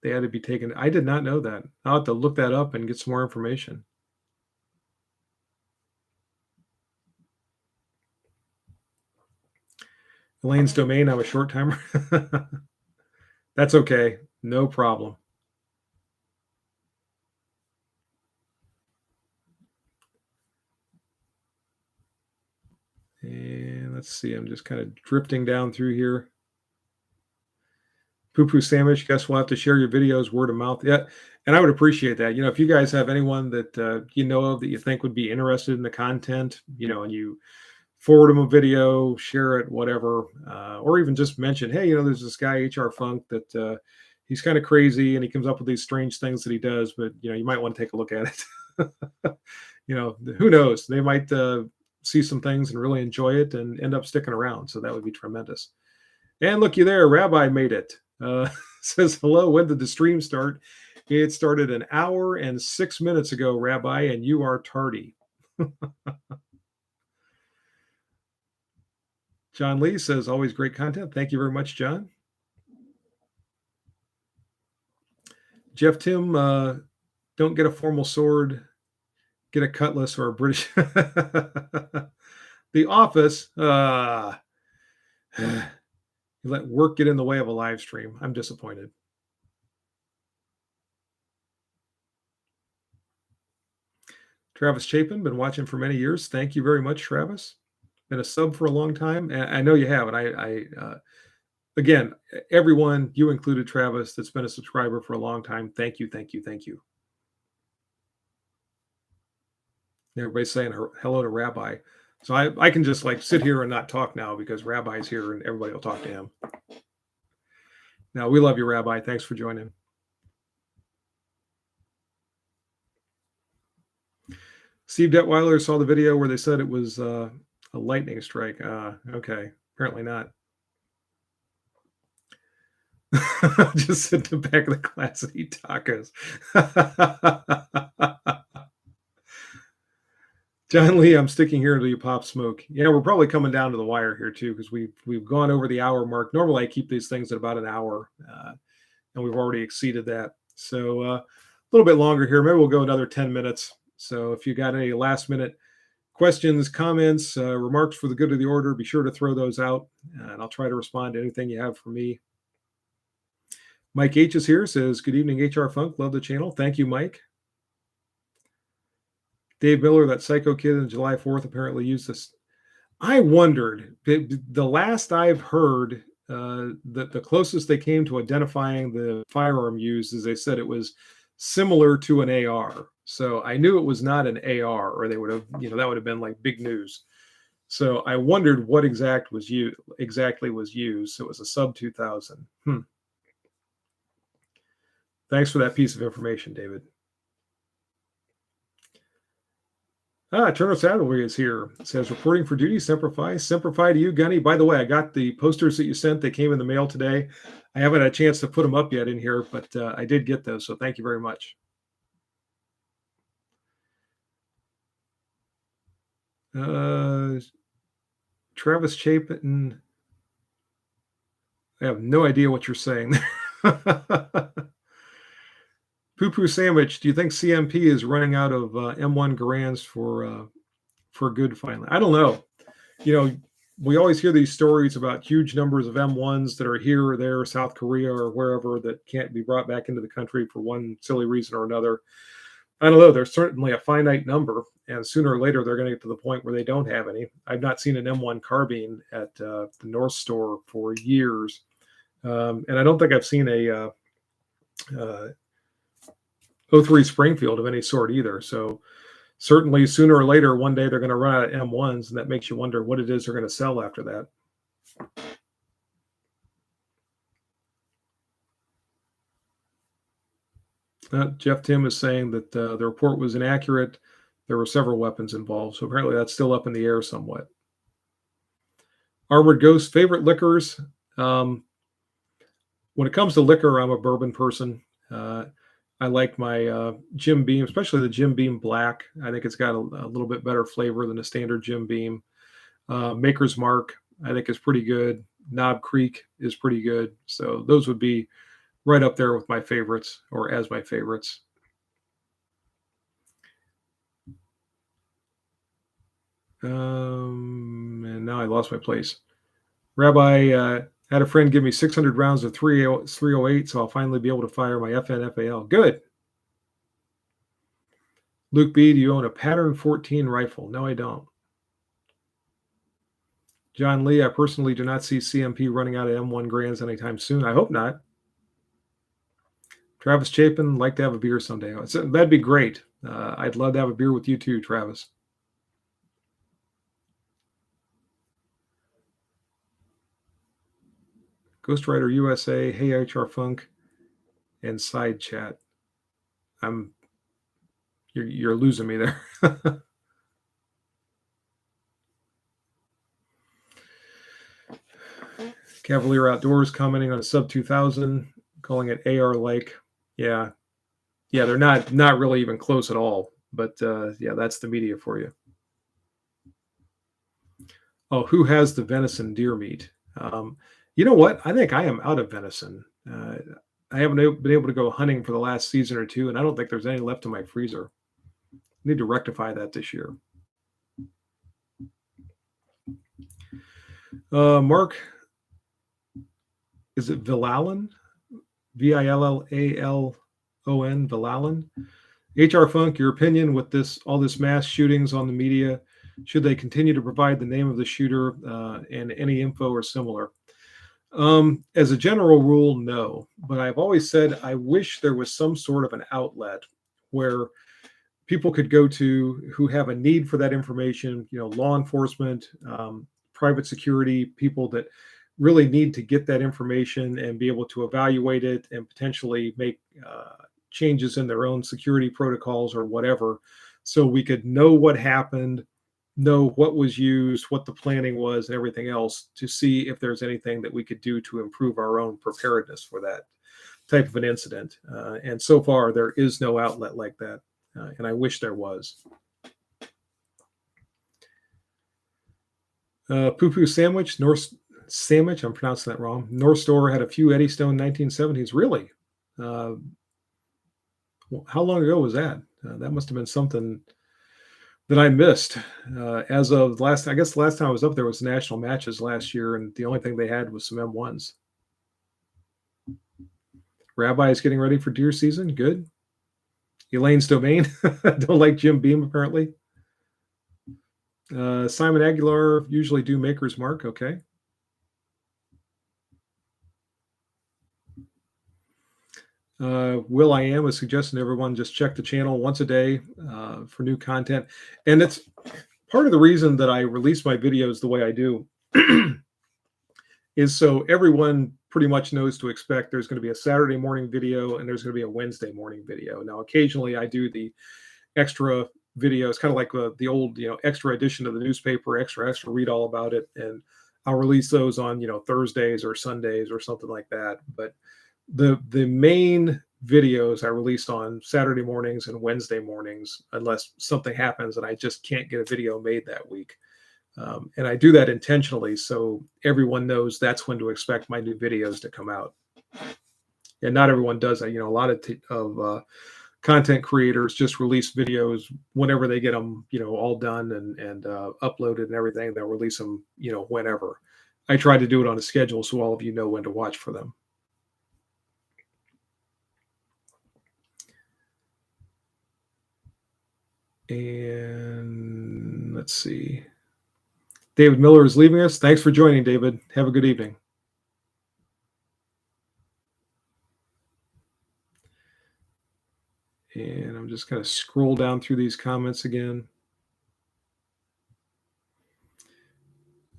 They had to be taken. I did not know that. I'll have to look that up and get some more information. Elaine's domain, I'm a short timer. That's okay. No problem. And let's see, I'm just kind of drifting down through here. Poo Poo Sandwich, guess we'll have to share your videos word of mouth. Yeah, and I would appreciate that. If you guys have anyone that you know of that you think would be interested in the content, and you forward them a video, share it, whatever, or even just mention, hey, there's this guy HR Funk that he's kind of crazy and he comes up with these strange things that he does, but you might want to take a look at it. Who knows? They might see some things and really enjoy it and end up sticking around. So that would be tremendous. And looky there, Rabbi made it. Says hello. When did the stream start? It started an hour and 6 minutes ago, Rabbi, and you are tardy. John Lee says, always great content. Thank you very much, John. Jeff Tim, don't get a formal sword, get a cutlass or a British. The Office, you let work get in the way of a live stream. I'm disappointed. Travis Chapin, been watching for many years. Thank you very much, Travis. Been a sub for a long time. And I know you have. And I again, everyone, you included, Travis, that's been a subscriber for a long time. Thank you, thank you, thank you. Everybody's saying hello to Rabbi. So I can just sit here and not talk now because Rabbi's here and everybody will talk to him. Now, we love you, Rabbi. Thanks for joining. Steve Detweiler saw the video where they said it was a lightning strike. Okay, apparently not. Just sit in the back of the class and eat tacos. John Lee, I'm sticking here until you pop smoke. Yeah, we're probably coming down to the wire here too because we've gone over the hour mark. Normally, I keep these things at about an hour, and we've already exceeded that. So a little bit longer here. Maybe we'll go another 10 minutes. So if you got any last minute questions, comments, remarks for the good of the order, be sure to throw those out, and I'll try to respond to anything you have for me. Mike H is here, says, good evening, HR Funk. Love the channel. Thank you, Mike. Dave Miller, that psycho kid on July 4th, apparently used this. I wondered, the last I've heard, the closest they came to identifying the firearm used is they said it was similar to an AR. So I knew it was not an AR, or they would have, that would have been like big news. So I wondered what exactly was used. So it was a sub 2000. Thanks for that piece of information, David. Turner Saddlery is here. It says, reporting for duty, Semper Fi to you, Gunny. By the way, I got the posters that you sent. They came in the mail today. I haven't had a chance to put them up yet in here, but I did get those. So thank you very much. Travis Chapin. I have no idea what you're saying. Poo Poo Sandwich, do you think CMP is running out of M1 Garands for good finally? I don't know. We always hear these stories about huge numbers of M1s that are here or there, South Korea or wherever, that can't be brought back into the country for one silly reason or another. I don't know. There's certainly a finite number, and sooner or later they're going to get to the point where they don't have any. I've not seen an M1 carbine at the North Store for years, and I don't think I've seen a 03 Springfield of any sort either. So certainly sooner or later, one day they're going to run out of M1s, and that makes you wonder what it is they're going to sell after that. Jeff Tim is saying that the report was inaccurate. There were several weapons involved. So apparently that's still up in the air somewhat. Armored Ghost, favorite liquors. When it comes to liquor, I'm a bourbon person. I like my Jim Beam, especially the Jim Beam Black. I think it's got a little bit better flavor than a standard Jim Beam. Maker's Mark, I think, is pretty good. Knob Creek is pretty good. So those would be right up there with my favorites, or as my favorites. And now I lost my place. Rabbi, had a friend give me 600 rounds of 308, so I'll finally be able to fire my FNFAL. Good. Luke B, do you own a pattern 14 rifle? No, I don't. John Lee, I personally do not see CMP running out of M1 Grands anytime soon. I hope not. Travis Chapin, like to have a beer someday. That'd be great. I'd love to have a beer with you too, Travis. Ghostwriter USA, hey HR Funk, and side chat. You're losing me there. Cavalier Outdoors commenting on a sub 2000, calling it AR like. Yeah, they're not really even close at all. But yeah, that's the media for you. Oh, who has the venison deer meat? You know what? I think I am out of venison. I haven't been able to go hunting for the last season or two, and I don't think there's any left in my freezer. I need to rectify that this year. Mark, is it Villalon? Villalon, Villalon. HR Funk, your opinion with all this mass shootings on the media? Should they continue to provide the name of the shooter and any info or similar? As a general rule, no. But I've always said I wish there was some sort of an outlet where people could go to who have a need for that information. Law enforcement, private security, people that really need to get that information and be able to evaluate it and potentially make changes in their own security protocols or whatever, so we could know what happened, know what was used, what the planning was, and everything else, to see if there's anything that we could do to improve our own preparedness for that type of an incident. And so far, there is no outlet like that, and I wish there was. Poo Poo Sandwich, North Sandwich, I'm pronouncing that wrong. North Store had a few Eddystone 1970s. Really? How long ago was that? That must have been something that I missed. As of the last time I was up there was national matches last year, and the only thing they had was some M1s. Rabbi is getting ready for deer season. Good. Elaine's Domain. Don't like Jim Beam, apparently. Simon Aguilar, usually do Maker's Mark. Okay. Will I Am is suggesting everyone just check the channel once a day for new content. And it's part of the reason that I release my videos the way I do is so everyone pretty much knows to expect there's going to be a Saturday morning video and there's going to be a Wednesday morning video. Now, occasionally I do the extra videos, kind of like the old, extra edition of the newspaper, extra, read all about it. And I'll release those on, Thursdays or Sundays or something like that. But the main videos I released on Saturday mornings and Wednesday mornings, unless something happens and I just can't get a video made that week. And I do that intentionally so everyone knows that's when to expect my new videos to come out. And not everyone does that. A lot of content creators just release videos whenever they get them, all done and uploaded and everything. They'll release them, whenever. I try to do it on a schedule so all of you know when to watch for them. And let's see. David Miller is leaving us. Thanks for joining, David. Have a good evening. And I'm just going to scroll down through these comments again.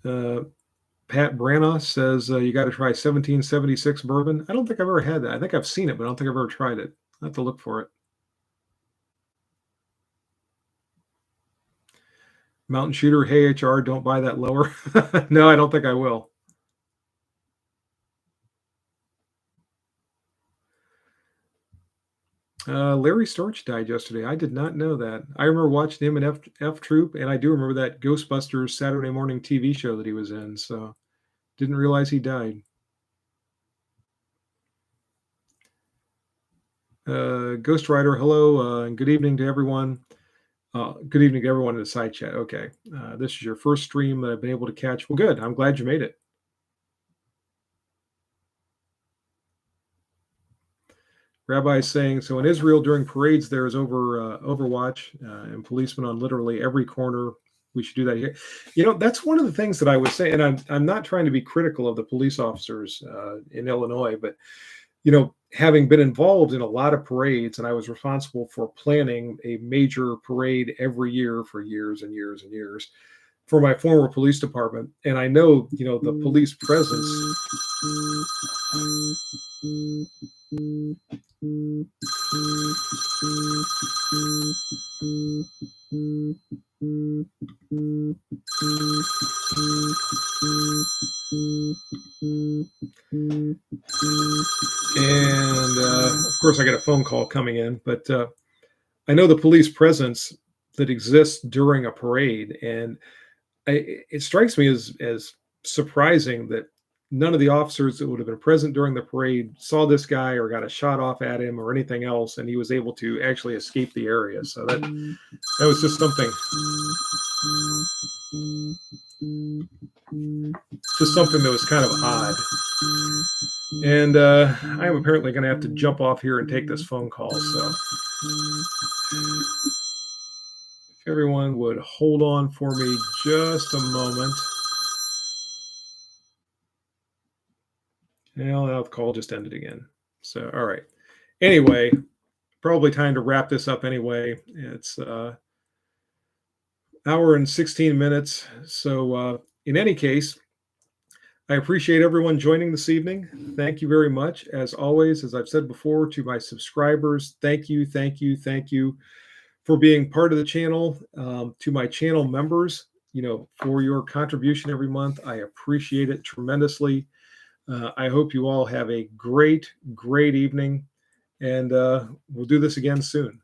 Pat Branagh says you got to try 1776 bourbon. I don't think I've ever had that. I think I've seen it, but I don't think I've ever tried it. I'll have to look for it. Mountain Shooter, hey HR, don't buy that lower. No, I don't think I will. Larry Storch died yesterday. I did not know that. I remember watching him in F Troop, and I do remember that Ghostbusters Saturday morning TV show that he was in. So Didn't realize he died. Ghost Rider, hello, and good evening to everyone. Good evening to everyone in the side chat. Okay. This is your first stream that I've been able to catch. Well, good. I'm glad you made it. Rabbi is saying, so in Israel during parades, there is Overwatch and policemen on literally every corner. We should do that here. That's one of the things that I was saying, and I'm not trying to be critical of the police officers in Illinois, but having been involved in a lot of parades, and I was responsible for planning a major parade every year for years and years and years for my former police department. And I know, the police presence. And of course, I got a phone call coming in, but I know the police presence that exists during a parade, and it strikes me as surprising that none of the officers that would have been present during the parade saw this guy or got a shot off at him or anything else, and he was able to actually escape the area. So that was just something that was kind of odd. And I am apparently going to have to jump off here and take this phone call. So if everyone would hold on for me just a moment. Now the call just ended again. So, all right. Anyway, probably time to wrap this up anyway. It's hour and 16 minutes. So in any case, I appreciate everyone joining this evening. Thank you very much. As always, as I've said before, to my subscribers, thank you for being part of the channel. To my channel members, for your contribution every month. I appreciate it tremendously. I hope you all have a great evening, and we'll do this again soon.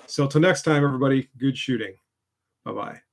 So till next time, everybody, good shooting. Bye-bye.